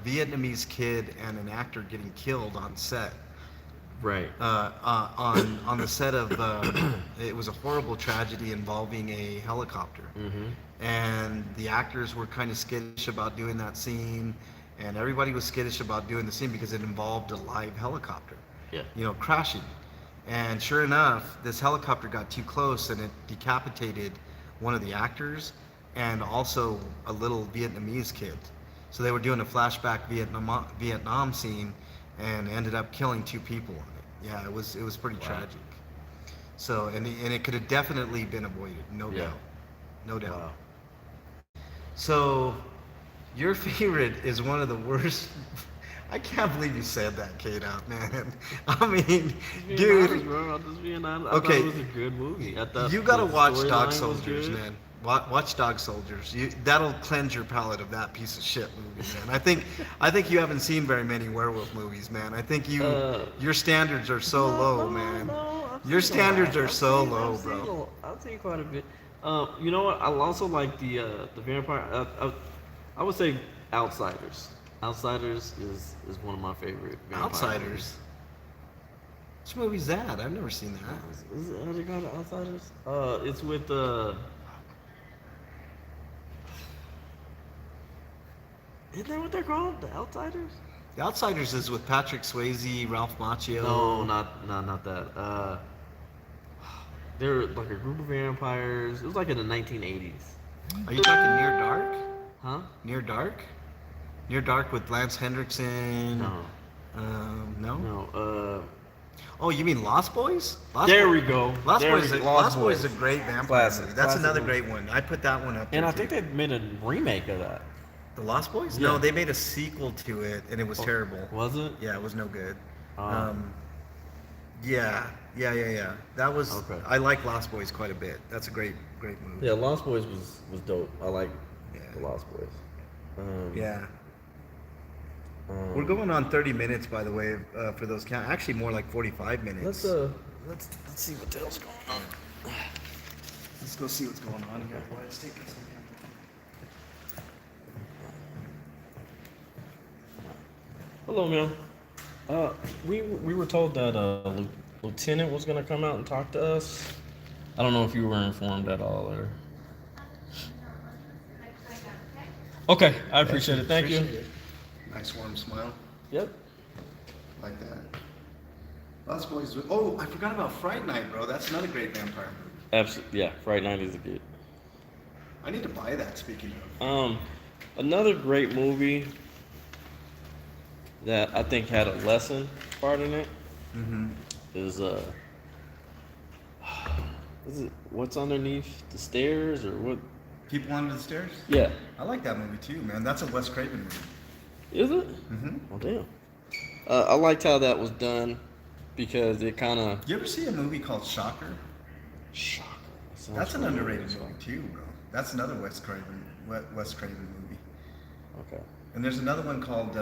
[SPEAKER 2] Vietnamese kid and an actor getting killed on set.
[SPEAKER 6] Right.
[SPEAKER 2] On the set of it was a horrible tragedy involving a helicopter.
[SPEAKER 6] Mm-hmm.
[SPEAKER 2] And the actors were kind of skittish about doing that scene, and everybody was skittish about doing the scene because it involved a live helicopter,
[SPEAKER 6] Yeah.
[SPEAKER 2] crashing. And sure enough, this helicopter got too close and it decapitated one of the actors and also a little Vietnamese kid. So they were doing a flashback Vietnam scene and ended up killing 2 people on it. Yeah, it was pretty
[SPEAKER 6] Wow.
[SPEAKER 2] tragic. So and it could have definitely been avoided, no
[SPEAKER 6] Yeah.
[SPEAKER 2] doubt, no doubt.
[SPEAKER 6] Wow.
[SPEAKER 2] So, your favorite is one of the worst. I can't believe you said that, Kdot, man. I mean,
[SPEAKER 6] Just being
[SPEAKER 2] dude.
[SPEAKER 6] honest, bro. I'm just being honest. I
[SPEAKER 2] Okay.
[SPEAKER 6] thought it was a good movie. I thought
[SPEAKER 2] You gotta
[SPEAKER 6] the
[SPEAKER 2] watch
[SPEAKER 6] storyline
[SPEAKER 2] Dog
[SPEAKER 6] was
[SPEAKER 2] Soldiers,
[SPEAKER 6] good.
[SPEAKER 2] man. Watch Dog Soldiers. That'll cleanse your palate of that piece of shit movie, man. I think you haven't seen very many werewolf movies, man. I think your standards are so low, man.
[SPEAKER 6] I've
[SPEAKER 2] Your
[SPEAKER 6] seen a lot.
[SPEAKER 2] standards are
[SPEAKER 6] I've
[SPEAKER 2] so
[SPEAKER 6] seen-
[SPEAKER 2] low,
[SPEAKER 6] I've seen
[SPEAKER 2] bro.
[SPEAKER 6] I've seen quite a bit. You know what? I also like the vampire. I would say Outsiders. Outsiders is one of my favorite. vampire
[SPEAKER 2] Outsiders. Which movie's that? I've never seen that.
[SPEAKER 6] movies. Is it, how they call it, Outsiders? It's with Isn't that what they're called? The Outsiders?
[SPEAKER 2] The Outsiders is with Patrick Swayze, Ralph Macchio.
[SPEAKER 6] No, not that. They're like a group of vampires. It was like in the 1980s.
[SPEAKER 2] Are you talking Near Dark?
[SPEAKER 6] Huh?
[SPEAKER 2] Near Dark? Near Dark with Lance Hendrickson.
[SPEAKER 6] No.
[SPEAKER 2] No.
[SPEAKER 6] No.
[SPEAKER 2] Oh, you mean Lost Boys? Lost
[SPEAKER 6] There
[SPEAKER 2] Boys-
[SPEAKER 6] we go.
[SPEAKER 2] Lost
[SPEAKER 6] There
[SPEAKER 2] Boys.
[SPEAKER 6] we go.
[SPEAKER 2] Lost Boys is a great vampire
[SPEAKER 6] Classic.
[SPEAKER 2] movie. That's
[SPEAKER 6] Classic
[SPEAKER 2] another
[SPEAKER 6] movie.
[SPEAKER 2] great one. I put that one up.
[SPEAKER 6] And
[SPEAKER 2] there
[SPEAKER 6] I think
[SPEAKER 2] too.
[SPEAKER 6] they made a remake of that.
[SPEAKER 2] The Lost Boys.
[SPEAKER 6] Yeah.
[SPEAKER 2] No, they made a sequel to it, and it was terrible.
[SPEAKER 6] Was it?
[SPEAKER 2] Yeah, it was no good.
[SPEAKER 6] Um,
[SPEAKER 2] Yeah. That was.
[SPEAKER 6] Okay.
[SPEAKER 2] I like Lost Boys quite a bit. That's a great movie.
[SPEAKER 6] Yeah, Lost Boys was dope. I like
[SPEAKER 2] Yeah.
[SPEAKER 6] the Lost Boys.
[SPEAKER 2] Yeah. We're going on 30 minutes, by the way, for those count. Actually, more like 45 minutes.
[SPEAKER 6] Let's see what the hell's going on.
[SPEAKER 2] Let's go see what's going on here. Boy, let's take this.
[SPEAKER 1] Hello, ma'am. We were told that lieutenant was gonna come out and talk to us. I don't know if you were informed at all, or. Okay, I appreciate it. Thank you.
[SPEAKER 2] Appreciate it. Nice warm smile.
[SPEAKER 1] Yep.
[SPEAKER 2] Like that. Lost Boys. Oh, I forgot about Fright Night, bro. That's another great vampire movie.
[SPEAKER 1] Absolutely. Yeah, Fright Night is a good.
[SPEAKER 2] I need to buy that, speaking of.
[SPEAKER 1] Another great movie that I think had a lesson part in it
[SPEAKER 2] Mm-hmm.
[SPEAKER 1] is is it What's Underneath the Stairs or what?
[SPEAKER 2] People Under the Stairs?
[SPEAKER 1] Yeah.
[SPEAKER 2] I like that movie too, man. That's a Wes Craven movie.
[SPEAKER 1] Is it?
[SPEAKER 2] Mm-hmm.
[SPEAKER 1] Oh damn. I liked how that was done because it kind of.
[SPEAKER 2] You ever see a movie called Shocker?
[SPEAKER 1] Shocker.
[SPEAKER 2] That's an underrated movie too, bro. That's another Wes Craven movie.
[SPEAKER 1] Okay.
[SPEAKER 2] And there's another one called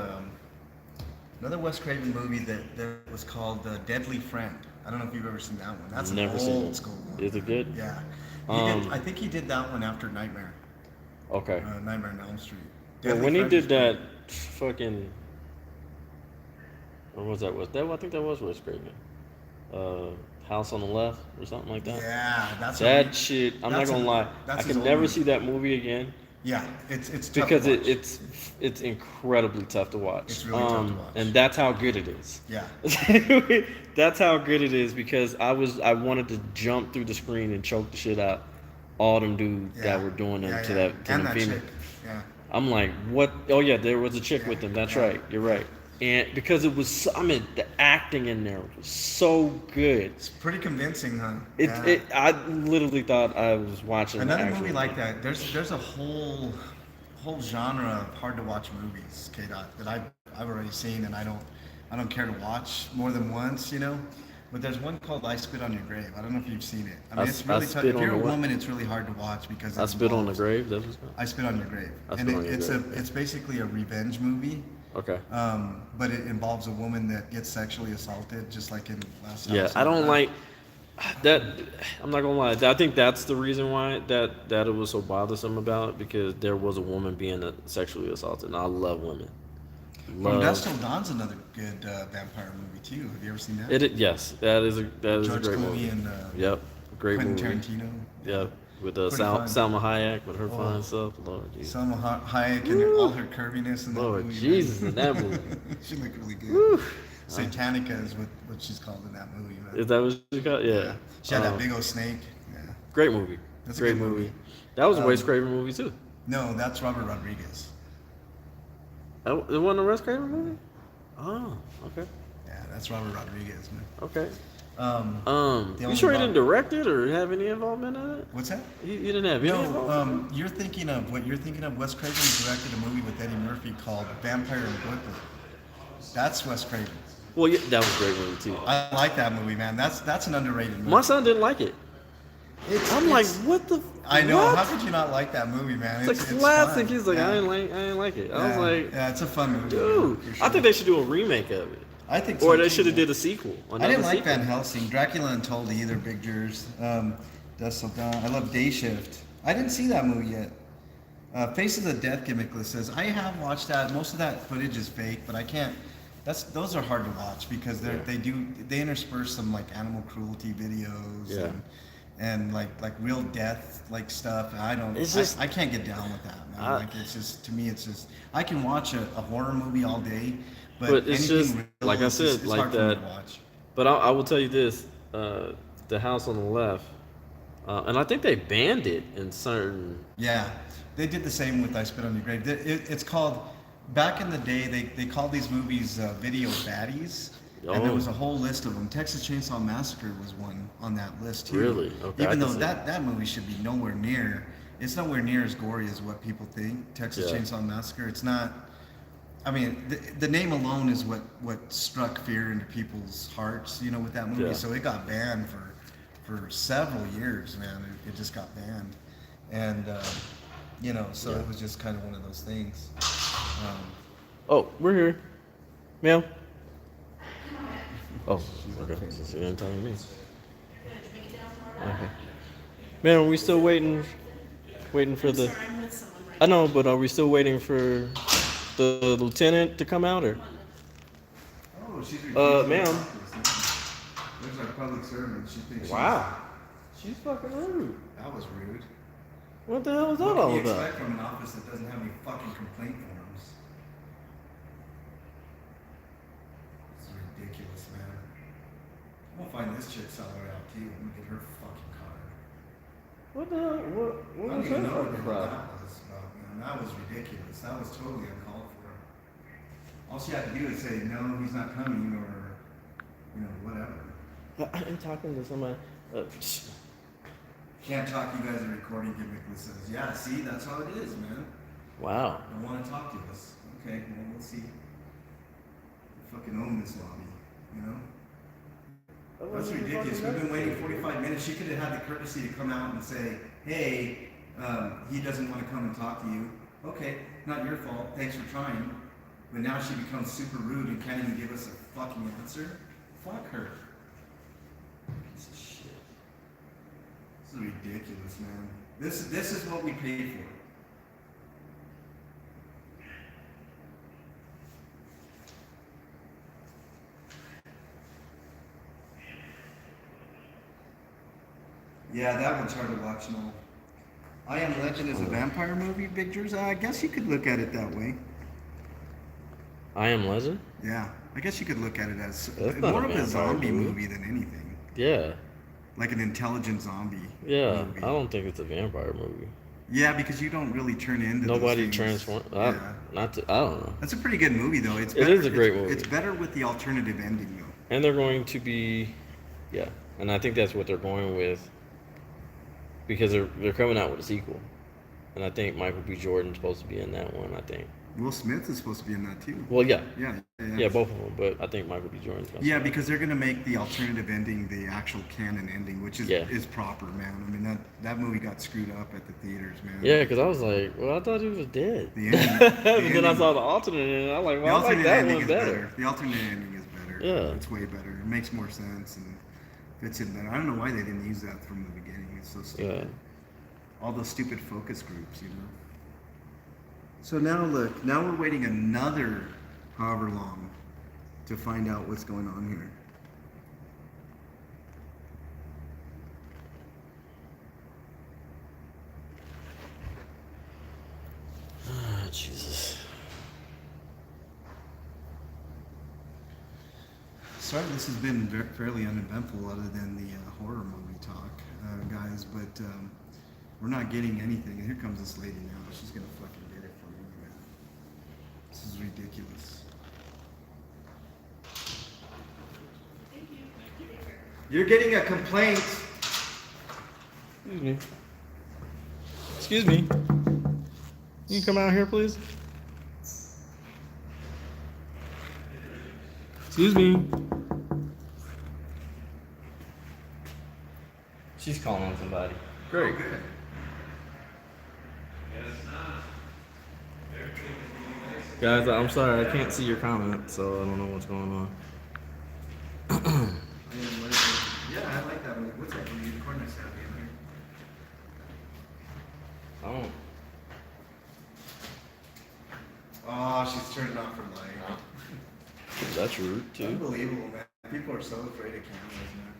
[SPEAKER 2] another Wes Craven movie that was called Deadly Friend. I don't know if you've ever seen that one. That's an
[SPEAKER 1] Never seen
[SPEAKER 2] old
[SPEAKER 1] it.
[SPEAKER 2] school one.
[SPEAKER 1] Is it good?
[SPEAKER 2] Yeah. I think he did that one after Nightmare.
[SPEAKER 1] Okay.
[SPEAKER 2] Nightmare on Elm Street.
[SPEAKER 1] Well,
[SPEAKER 2] Deadly
[SPEAKER 1] when he
[SPEAKER 2] Friend
[SPEAKER 1] did
[SPEAKER 2] is
[SPEAKER 1] that fucking. Or was that? I think that was Wes Craven. House on the Left or something like that.
[SPEAKER 2] Yeah, that's
[SPEAKER 1] That shit. I'm not
[SPEAKER 2] that's
[SPEAKER 1] gonna
[SPEAKER 2] a-
[SPEAKER 1] lie. I
[SPEAKER 2] that's his
[SPEAKER 1] can
[SPEAKER 2] old
[SPEAKER 1] never
[SPEAKER 2] movie.
[SPEAKER 1] see that movie again
[SPEAKER 2] Yeah, it's tough
[SPEAKER 1] because
[SPEAKER 2] to watch.
[SPEAKER 1] it's incredibly tough to watch.
[SPEAKER 2] It's really tough to watch.
[SPEAKER 1] And that's how good it is.
[SPEAKER 2] Yeah.
[SPEAKER 1] That's how good it is because I wanted to jump through the screen and choke the shit out all them dudes that were doing them to that
[SPEAKER 2] and
[SPEAKER 1] them
[SPEAKER 2] that
[SPEAKER 1] female.
[SPEAKER 2] chick. Yeah.
[SPEAKER 1] I'm like, what? Oh yeah, there was a chick with them. That's
[SPEAKER 2] Yeah.
[SPEAKER 1] right. You're right. And because it was, the acting in there was so good.
[SPEAKER 2] It's pretty convincing, huh?
[SPEAKER 1] I literally thought I was watching
[SPEAKER 2] Another
[SPEAKER 1] the actual
[SPEAKER 2] movie like
[SPEAKER 1] thing.
[SPEAKER 2] that. There's a whole genre of hard to watch movies, Kdot, that I've already seen, and I don't care to watch more than once, you know. But there's one called I Spit on Your Grave. I don't know if you've seen it. I mean, it's really tough.
[SPEAKER 1] Spit
[SPEAKER 2] If you're
[SPEAKER 1] on
[SPEAKER 2] a
[SPEAKER 1] the what?
[SPEAKER 2] woman, it's really hard to watch because
[SPEAKER 1] I Spit on the Grave. That's what's called.
[SPEAKER 2] I Spit on Your Grave.
[SPEAKER 1] I
[SPEAKER 2] And
[SPEAKER 1] Spit on Your Grave.
[SPEAKER 2] it's basically a revenge movie.
[SPEAKER 1] Okay.
[SPEAKER 2] But it involves a woman that gets sexually assaulted, just like in Last
[SPEAKER 1] Yeah,
[SPEAKER 2] House
[SPEAKER 1] I
[SPEAKER 2] on
[SPEAKER 1] don't
[SPEAKER 2] the
[SPEAKER 1] like that. I'm not gonna lie. I think that's the reason why that it was so bothersome about it, because there was a woman being sexually assaulted, and I love women.
[SPEAKER 2] From
[SPEAKER 1] Love.
[SPEAKER 2] Dusk Till Dawn's another good vampire movie too. Have you ever seen that?
[SPEAKER 1] Yes, that is a
[SPEAKER 2] George
[SPEAKER 1] great
[SPEAKER 2] Clooney
[SPEAKER 1] movie.
[SPEAKER 2] and
[SPEAKER 1] Yep, great
[SPEAKER 2] Quentin
[SPEAKER 1] movie.
[SPEAKER 2] Tarantino.
[SPEAKER 1] Yep, with
[SPEAKER 2] Pretty fun.
[SPEAKER 1] Salma Hayek with her
[SPEAKER 2] Oh.
[SPEAKER 1] fine stuff. Lord Jesus.
[SPEAKER 2] Salma Hayek and all her curviness in that
[SPEAKER 1] Lord
[SPEAKER 2] movie.
[SPEAKER 1] Jesus,
[SPEAKER 2] man.
[SPEAKER 1] in that movie.
[SPEAKER 2] She looked really good.
[SPEAKER 1] Woo.
[SPEAKER 2] Satanica is what she's called in that movie. Man.
[SPEAKER 1] Is that what you got? Yeah.
[SPEAKER 2] She had that big old snake. Yeah.
[SPEAKER 1] Great movie.
[SPEAKER 2] That's a
[SPEAKER 1] Great
[SPEAKER 2] good movie.
[SPEAKER 1] That was a Wes Craven movie too.
[SPEAKER 2] No, that's Robert Rodriguez.
[SPEAKER 1] Oh, it wasn't a Wes Craven movie? Oh, okay.
[SPEAKER 2] Yeah, that's Robert Rodriguez, man.
[SPEAKER 1] Okay.
[SPEAKER 2] The
[SPEAKER 1] You
[SPEAKER 2] only
[SPEAKER 1] sure he
[SPEAKER 2] Rob-
[SPEAKER 1] didn't direct it or have any involvement in it?
[SPEAKER 2] What's that?
[SPEAKER 1] You didn't have any involvement?
[SPEAKER 2] No, you're thinking of Wes Craven directed a movie with Eddie Murphy called Vampire in Brooklyn. That's Wes Craven.
[SPEAKER 1] Well, yeah, that was a great movie too.
[SPEAKER 2] I like that movie, man. That's an underrated movie.
[SPEAKER 1] My son didn't like it. I'm like, what the?
[SPEAKER 2] I know.
[SPEAKER 1] What?
[SPEAKER 2] How could you not like that movie, man?
[SPEAKER 1] It's a classic.
[SPEAKER 2] fun.
[SPEAKER 1] He's like,
[SPEAKER 2] Yeah.
[SPEAKER 1] I ain't like it. I was
[SPEAKER 2] Yeah.
[SPEAKER 1] like,
[SPEAKER 2] yeah, it's a fun movie.
[SPEAKER 1] dude,
[SPEAKER 2] for
[SPEAKER 1] I
[SPEAKER 2] sure.
[SPEAKER 1] think they should do a remake of it,
[SPEAKER 2] I think so
[SPEAKER 1] or they
[SPEAKER 2] too,
[SPEAKER 1] should have
[SPEAKER 2] man.
[SPEAKER 1] did a sequel.
[SPEAKER 2] I
[SPEAKER 1] another
[SPEAKER 2] didn't like
[SPEAKER 1] sequel.
[SPEAKER 2] Van Helsing, Dracula Untold either. Big Jurors, Dusk Till Dawn. I love Day Shift. I didn't see that movie yet. Faces of Death gimmick list says I have watched that. Most of that footage is fake, but I can't. Those are hard to watch because they intersperse some like animal cruelty videos
[SPEAKER 1] Yeah.
[SPEAKER 2] and like real death like stuff. I can't get down with that, man. Like it's just, to me, it's just, I can watch a horror movie all day, but
[SPEAKER 1] it's
[SPEAKER 2] anything
[SPEAKER 1] just,
[SPEAKER 2] real,
[SPEAKER 1] like I
[SPEAKER 2] it's
[SPEAKER 1] said,
[SPEAKER 2] it's
[SPEAKER 1] like
[SPEAKER 2] hard for me
[SPEAKER 1] that.
[SPEAKER 2] to watch.
[SPEAKER 1] But I will tell you this: the House on the Left, and I think they banned it in certain.
[SPEAKER 2] Yeah, they did the same with I Spit on Your Grave. It's called, back in the day, they called these movies video baddies, and there
[SPEAKER 1] Oh.
[SPEAKER 2] was a whole list of them. Texas Chainsaw Massacre was one on that list too.
[SPEAKER 1] Really? Okay, I
[SPEAKER 2] Even
[SPEAKER 1] can
[SPEAKER 2] though
[SPEAKER 1] see
[SPEAKER 2] that movie should be nowhere near, it's nowhere near as gory as what people think. Texas
[SPEAKER 1] Yeah.
[SPEAKER 2] Chainsaw Massacre, it's not. I mean, the name alone is what struck fear into people's hearts, you know, with that movie.
[SPEAKER 1] Yeah.
[SPEAKER 2] So it got banned for several years, man. It just got banned, and you know, so
[SPEAKER 1] Yeah.
[SPEAKER 2] it was just kind of one of those things.
[SPEAKER 1] Oh, we're here, ma'am. Oh, okay. So you didn't tell me. Okay. Man, are we still waiting for the?
[SPEAKER 3] I'm with someone right
[SPEAKER 1] I know, but are we still waiting for the lieutenant to come out, or?
[SPEAKER 2] Oh, she's
[SPEAKER 1] ma'am.
[SPEAKER 2] There's our public servant. She thinks
[SPEAKER 1] Wow. She's fucking rude.
[SPEAKER 2] that was rude.
[SPEAKER 1] What the hell is that
[SPEAKER 2] What can
[SPEAKER 1] all
[SPEAKER 2] you
[SPEAKER 1] about?
[SPEAKER 2] expect from an office that doesn't have any fucking complaint forms? It's ridiculous, man. I'm gonna find this chick somewhere out too. I'm gonna get her fucking card.
[SPEAKER 1] What the hell? What
[SPEAKER 2] I don't
[SPEAKER 1] was
[SPEAKER 2] even
[SPEAKER 1] that
[SPEAKER 2] know what the
[SPEAKER 1] fucking
[SPEAKER 2] hell
[SPEAKER 1] problem?
[SPEAKER 2] that was about, man. That was ridiculous. That was totally uncalled for. All she had to do is say, no, he's not coming, or, you know, whatever.
[SPEAKER 1] I'm talking to somebody.
[SPEAKER 2] Can't talk, you guys are recording gimmick. Says, yeah, see, that's how it is, man.
[SPEAKER 6] Wow.
[SPEAKER 2] Don't want to talk to us. Okay, well, we'll see. We fucking own this lobby, you know? That's ridiculous. We've been waiting 45 minutes. She could have had the courtesy to come out and say, hey, he doesn't want to come and talk to you. Okay, not your fault. Thanks for trying. But now she becomes super rude and can't even give us a fucking answer. Fuck her. Piece of shit. This is ridiculous, man. This is what we paid for. Yeah, that one's hard to watch now. I Am Legend is a vampire movie, pictures. I guess you could look at it that way.
[SPEAKER 6] I Am Legend?
[SPEAKER 2] Yeah, I guess you could look at it as
[SPEAKER 6] That's not
[SPEAKER 2] more
[SPEAKER 6] a
[SPEAKER 2] of a
[SPEAKER 6] vampire
[SPEAKER 2] zombie
[SPEAKER 6] movie.
[SPEAKER 2] movie than anything.
[SPEAKER 6] Yeah.
[SPEAKER 2] Like an intelligent zombie.
[SPEAKER 6] Yeah.
[SPEAKER 2] movie.
[SPEAKER 6] I don't think it's a vampire movie.
[SPEAKER 2] Yeah, because you don't really turn into
[SPEAKER 6] Nobody
[SPEAKER 2] those things.
[SPEAKER 6] transforms.
[SPEAKER 2] Yeah.
[SPEAKER 6] I don't know.
[SPEAKER 2] That's a pretty good movie, though. It's
[SPEAKER 6] It
[SPEAKER 2] better,
[SPEAKER 6] is a great movie.
[SPEAKER 2] It's better with the alternative ending, though.
[SPEAKER 6] And they're going to be, yeah. And I think that's what they're going with, because they're coming out with a sequel, and I think Michael B. Jordan's supposed to be in that one. I think.
[SPEAKER 2] Will Smith is supposed to be in that too.
[SPEAKER 6] Well, yeah.
[SPEAKER 2] Yeah,
[SPEAKER 6] Both of them, but I think Michael B. Jordan's.
[SPEAKER 2] Yeah, because they're gonna make the alternative ending the actual canon ending, which is
[SPEAKER 6] Yeah.
[SPEAKER 2] is proper, man. I mean that movie got screwed up at the theaters, man.
[SPEAKER 6] Yeah, because I was like, well, I thought he was dead.
[SPEAKER 2] The ending,
[SPEAKER 6] But then I saw the alternate, and I'm like,
[SPEAKER 2] the
[SPEAKER 6] well, I like
[SPEAKER 2] alternate
[SPEAKER 6] that
[SPEAKER 2] ending
[SPEAKER 6] one
[SPEAKER 2] is
[SPEAKER 6] better.
[SPEAKER 2] The alternate ending is better.
[SPEAKER 6] Yeah.
[SPEAKER 2] It's way better. It makes more sense and fits in better. I don't know why they didn't use that from the beginning. It's so stupid.
[SPEAKER 6] Yeah.
[SPEAKER 2] All those stupid focus groups, you know. So now look, now we're waiting another however long to find out what's going on here.
[SPEAKER 6] Ah, Jesus.
[SPEAKER 2] Sorry, this has been fairly uneventful other than the horror movie talk, guys, but we're not getting anything. And here comes this lady now. She's gonna fucking get it for me, man. This is ridiculous. You're getting a complaint.
[SPEAKER 1] Excuse me. Excuse me. You can come out here, please. Excuse me.
[SPEAKER 6] She's calling somebody.
[SPEAKER 1] Great.
[SPEAKER 2] Good.
[SPEAKER 1] Guys, I'm sorry, I can't see your comment, so I don't know what's going on.
[SPEAKER 2] Yeah, I like that movie. What's that movie? Unicorn Nice Happy in here.
[SPEAKER 6] Oh.
[SPEAKER 2] Oh, she's turning off her light.
[SPEAKER 6] That's rude, too.
[SPEAKER 2] Unbelievable, man. People are so afraid of cameras, man.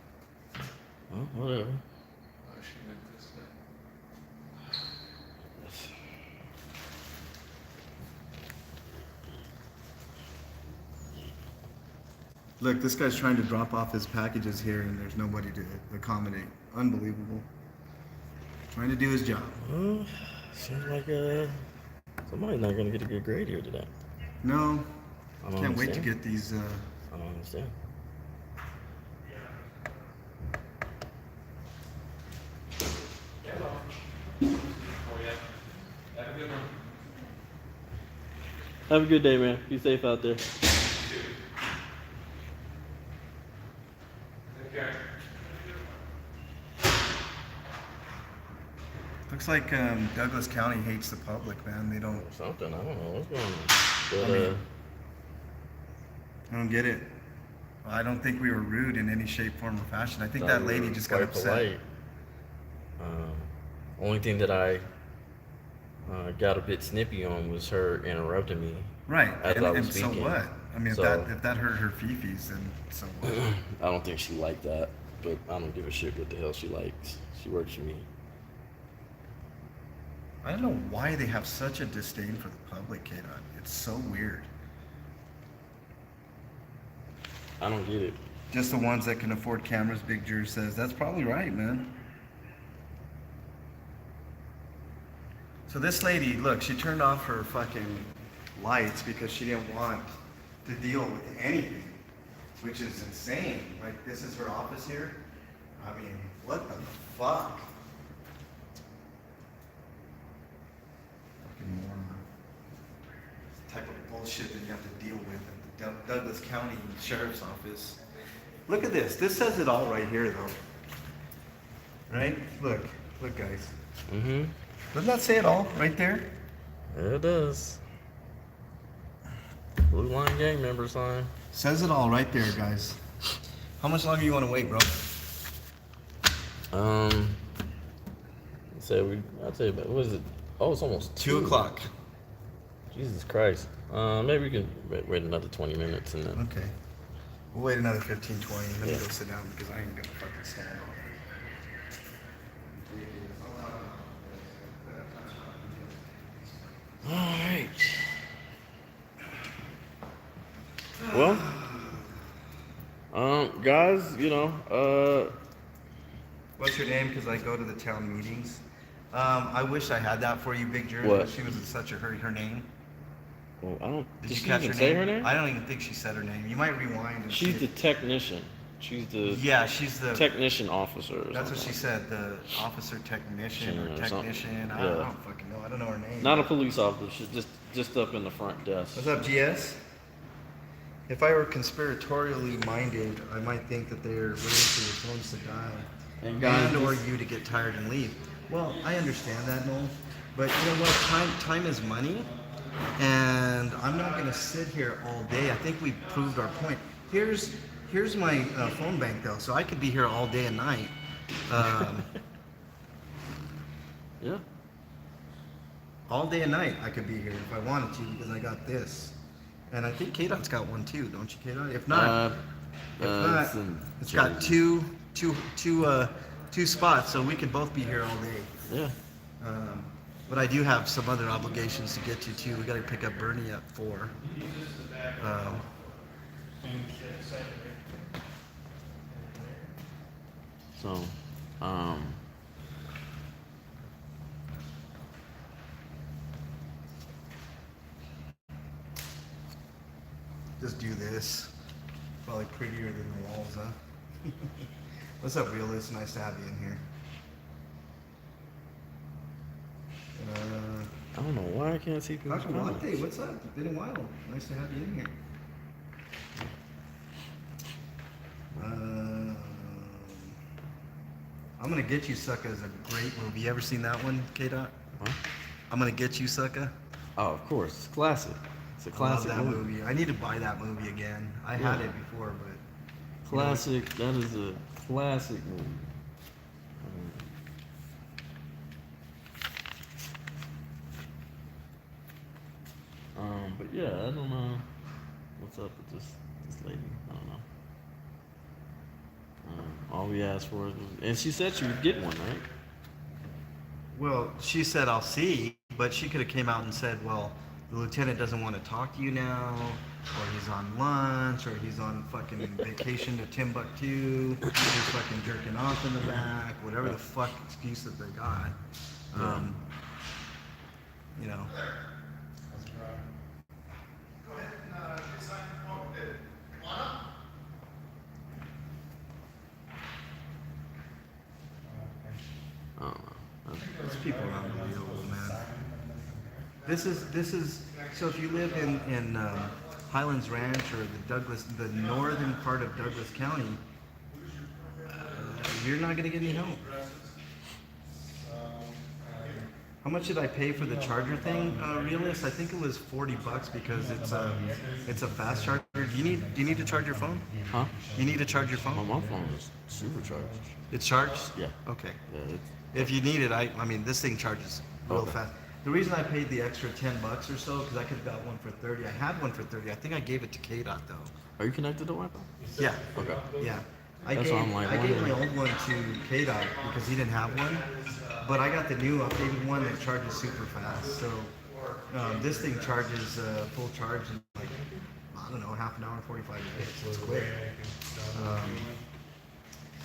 [SPEAKER 6] Well, whatever.
[SPEAKER 2] Oh, she went this way. Look, this guy's trying to drop off his packages here and there's nobody to accommodate. Unbelievable. Trying to do his job.
[SPEAKER 6] Well, seems like somebody's not gonna get a good grade here today.
[SPEAKER 2] No,
[SPEAKER 6] I don't
[SPEAKER 2] can't wait to
[SPEAKER 6] understand.
[SPEAKER 2] get these.
[SPEAKER 6] I don't understand.
[SPEAKER 1] Have a good day, man. Be safe out there.
[SPEAKER 2] Looks like Douglas County hates the public, man. They don't.
[SPEAKER 6] Something. I don't know what's going on. But,
[SPEAKER 2] I mean, I don't get it. I don't think we were rude in any shape, form, or fashion. I think
[SPEAKER 6] thought
[SPEAKER 2] that
[SPEAKER 6] we
[SPEAKER 2] lady
[SPEAKER 6] were
[SPEAKER 2] just got
[SPEAKER 6] quite
[SPEAKER 2] upset.
[SPEAKER 6] polite. Only thing that I got a bit snippy on was her interrupting me.
[SPEAKER 2] Right.
[SPEAKER 6] As I was
[SPEAKER 2] and so
[SPEAKER 6] speaking.
[SPEAKER 2] what? I mean,
[SPEAKER 6] So-
[SPEAKER 2] if that hurt her fifis, then so what?
[SPEAKER 6] I don't think she liked that, but I don't give a shit what the hell she likes. She works for me.
[SPEAKER 2] I don't know why they have such a disdain for the public, Kdot. It's so weird.
[SPEAKER 6] I don't get it.
[SPEAKER 2] Just the ones that can afford cameras, Big Drew says. That's probably right, man. So this lady, look, she turned off her fucking lights because she didn't want to deal with anything, which is insane. Like, this is her office here. I mean, what the fuck? fucking moron. This type of bullshit that you have to deal with at the Douglas County Sheriff's Office. Look at this. This says it all right here, though. Right? Look, guys.
[SPEAKER 6] Mm-hmm.
[SPEAKER 2] Doesn't that say it all right there?
[SPEAKER 6] It does. Blue line gang member sign.
[SPEAKER 2] Says it all right there, guys. How much longer you want to wait, bro?
[SPEAKER 6] I'd say about, what is it? Oh, it's almost
[SPEAKER 2] 2 o'clock.
[SPEAKER 6] Jesus Christ. Maybe we can wait another 20 minutes and then.
[SPEAKER 2] Okay. We'll wait another 15, 20. Let me
[SPEAKER 6] Yeah.
[SPEAKER 2] go sit down because I ain't gonna fucking stand.
[SPEAKER 6] Alright. Well, guys,
[SPEAKER 2] What's your name? Because I go to the town meetings. I wish I had that for you, Big Jerry.
[SPEAKER 6] What?
[SPEAKER 2] But she was in such a hurry. Her name?
[SPEAKER 6] well,
[SPEAKER 2] Did
[SPEAKER 6] did
[SPEAKER 2] you
[SPEAKER 6] she
[SPEAKER 2] catch
[SPEAKER 6] even
[SPEAKER 2] her
[SPEAKER 6] say
[SPEAKER 2] name?
[SPEAKER 6] her name?
[SPEAKER 2] I don't even think she said her name. You might rewind and
[SPEAKER 1] She's
[SPEAKER 2] see
[SPEAKER 1] the
[SPEAKER 2] it.
[SPEAKER 1] technician. She's the
[SPEAKER 2] Yeah, she's the.
[SPEAKER 1] technician officer. Or
[SPEAKER 2] That's what
[SPEAKER 1] something.
[SPEAKER 2] she said. The officer technician or
[SPEAKER 1] Or something.
[SPEAKER 2] technician. I
[SPEAKER 1] Yeah.
[SPEAKER 2] don't fucking know. I don't know her name.
[SPEAKER 1] Not a police officer. She's just up in the front desk.
[SPEAKER 2] What's up, GS? If I were conspiratorially minded, I might think that they're waiting for your phones to die.
[SPEAKER 1] And guys,
[SPEAKER 2] or you to get tired and leave. Well, I understand that, Noel. But you know what? Time is money. And I'm not going to sit here all day. I think we proved our point. Here's my phone bank, though. So I could be here all day and night.
[SPEAKER 1] Yeah.
[SPEAKER 2] All day and night I could be here if I wanted to because I got this. And I think Kdot's got one too, don't you, Kdot? If not, it's got two spots, so we could both be here all day.
[SPEAKER 1] Yeah.
[SPEAKER 2] But I do have some other obligations to get to too. We got to pick up Bernie at 4.
[SPEAKER 6] So,
[SPEAKER 2] Just do this. Probably prettier than the walls, huh? What's up, realist? Nice to have you in here.
[SPEAKER 6] I don't know why I can't see people's
[SPEAKER 2] Dr.
[SPEAKER 6] comments.
[SPEAKER 2] Latte, what's up? It's been a while. Nice to have you in here. I'm Gonna Get You Sucker is a great movie. You ever seen that one, Kdot?
[SPEAKER 6] Huh?
[SPEAKER 2] I'm Gonna Get You Sucker.
[SPEAKER 6] Oh, of course. It's classic. It's a
[SPEAKER 2] I love
[SPEAKER 6] classic
[SPEAKER 2] that
[SPEAKER 6] movie.
[SPEAKER 2] movie. I need to buy that movie again. I had it before, but
[SPEAKER 6] Classic. That is a classic movie. But yeah, I don't know what's up with this lady. I don't know. All we asked for was, and she said she would get one, right?
[SPEAKER 2] well, she said I'll see, but she could have came out and said, well, the lieutenant doesn't want to talk to you now, or he's on lunch, or he's on fucking vacation to Timbuktu, he's fucking jerking off in the back, whatever the fuck excuse that they got. You know.
[SPEAKER 6] I don't know.
[SPEAKER 2] These people are unbelievable, man. This is so if you live in Highlands Ranch or the northern part of Douglas County, you're not gonna get any help. How much did I pay for the charger thing, Realist? I think it was $40 because it's a fast charger. Do you need to charge your phone?
[SPEAKER 6] Huh?
[SPEAKER 2] You need to charge your phone?
[SPEAKER 6] My phone is supercharged.
[SPEAKER 2] It's charged?
[SPEAKER 6] Yeah.
[SPEAKER 2] Okay.
[SPEAKER 6] Yeah.
[SPEAKER 2] If you need it, I mean, this thing charges real
[SPEAKER 6] Okay.
[SPEAKER 2] fast. The reason I paid the extra $10 or so, because I could have got one for 30. I had one for 30. I think I gave it to Kdot though.
[SPEAKER 6] Are you connected to Wi-Fi?
[SPEAKER 2] Yeah,
[SPEAKER 6] Okay.
[SPEAKER 2] yeah.
[SPEAKER 6] That's what I'm like
[SPEAKER 2] I gave my
[SPEAKER 6] wondering.
[SPEAKER 2] old one to Kdot because he didn't have one, but I got the new updated one that charges super fast. So this thing charges full charge in like, I don't know, half an hour, 45 minutes. It's quick.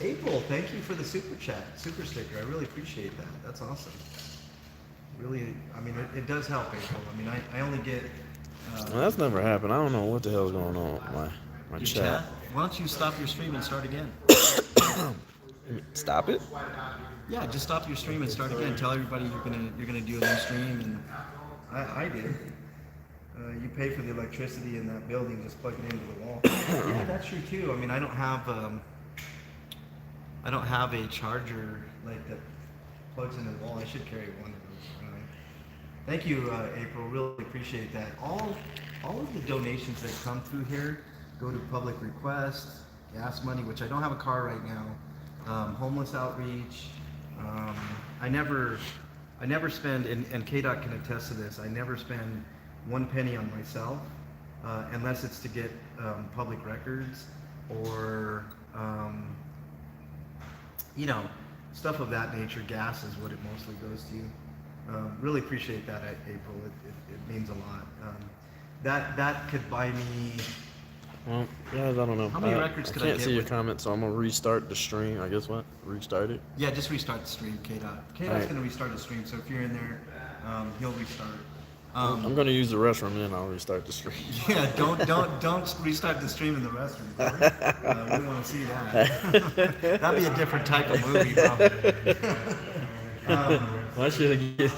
[SPEAKER 2] April, thank you for the super sticker. I really appreciate that. That's awesome. Really, I mean, it does help, April. I mean, I only get.
[SPEAKER 6] Well, that's never happened. I don't know what the hell's going on with my
[SPEAKER 2] Your
[SPEAKER 6] chat.
[SPEAKER 2] Why don't you stop your stream and start again?
[SPEAKER 6] Stop it.
[SPEAKER 2] Yeah, just stop your stream and start again. Tell everybody you're gonna do a new stream I did. You pay for the electricity in that building, just plug it into the wall. Yeah, that's true too. I mean, I don't have a charger like that plugs into the wall. I should carry one of those around. Thank you, April. Really appreciate that. All of the donations that come through here go to public request, gas money, which I don't have a car right now, homeless outreach. I never spend, and Kdot can attest to this, I never spend one penny on myself, unless it's to get public records or, you know, stuff of that nature. Gas is what it mostly goes to. Really appreciate that, April. It means a lot. That could buy me.
[SPEAKER 6] Well, guys, I don't know.
[SPEAKER 2] How many records could I
[SPEAKER 6] can't
[SPEAKER 2] get
[SPEAKER 6] see your
[SPEAKER 2] with-
[SPEAKER 6] comment, so I'm gonna restart the stream. I guess what? Restart it.
[SPEAKER 2] Yeah, just restart the stream, Kdot. Kdot's
[SPEAKER 6] Alright.
[SPEAKER 2] going to restart the stream, so if you're in there, he'll restart.
[SPEAKER 6] I'm gonna use the restroom and then I'll restart the stream.
[SPEAKER 2] Yeah, don't restart the stream in the restroom. We don't want to see that. That'd be a different type of movie, probably.
[SPEAKER 6] I should have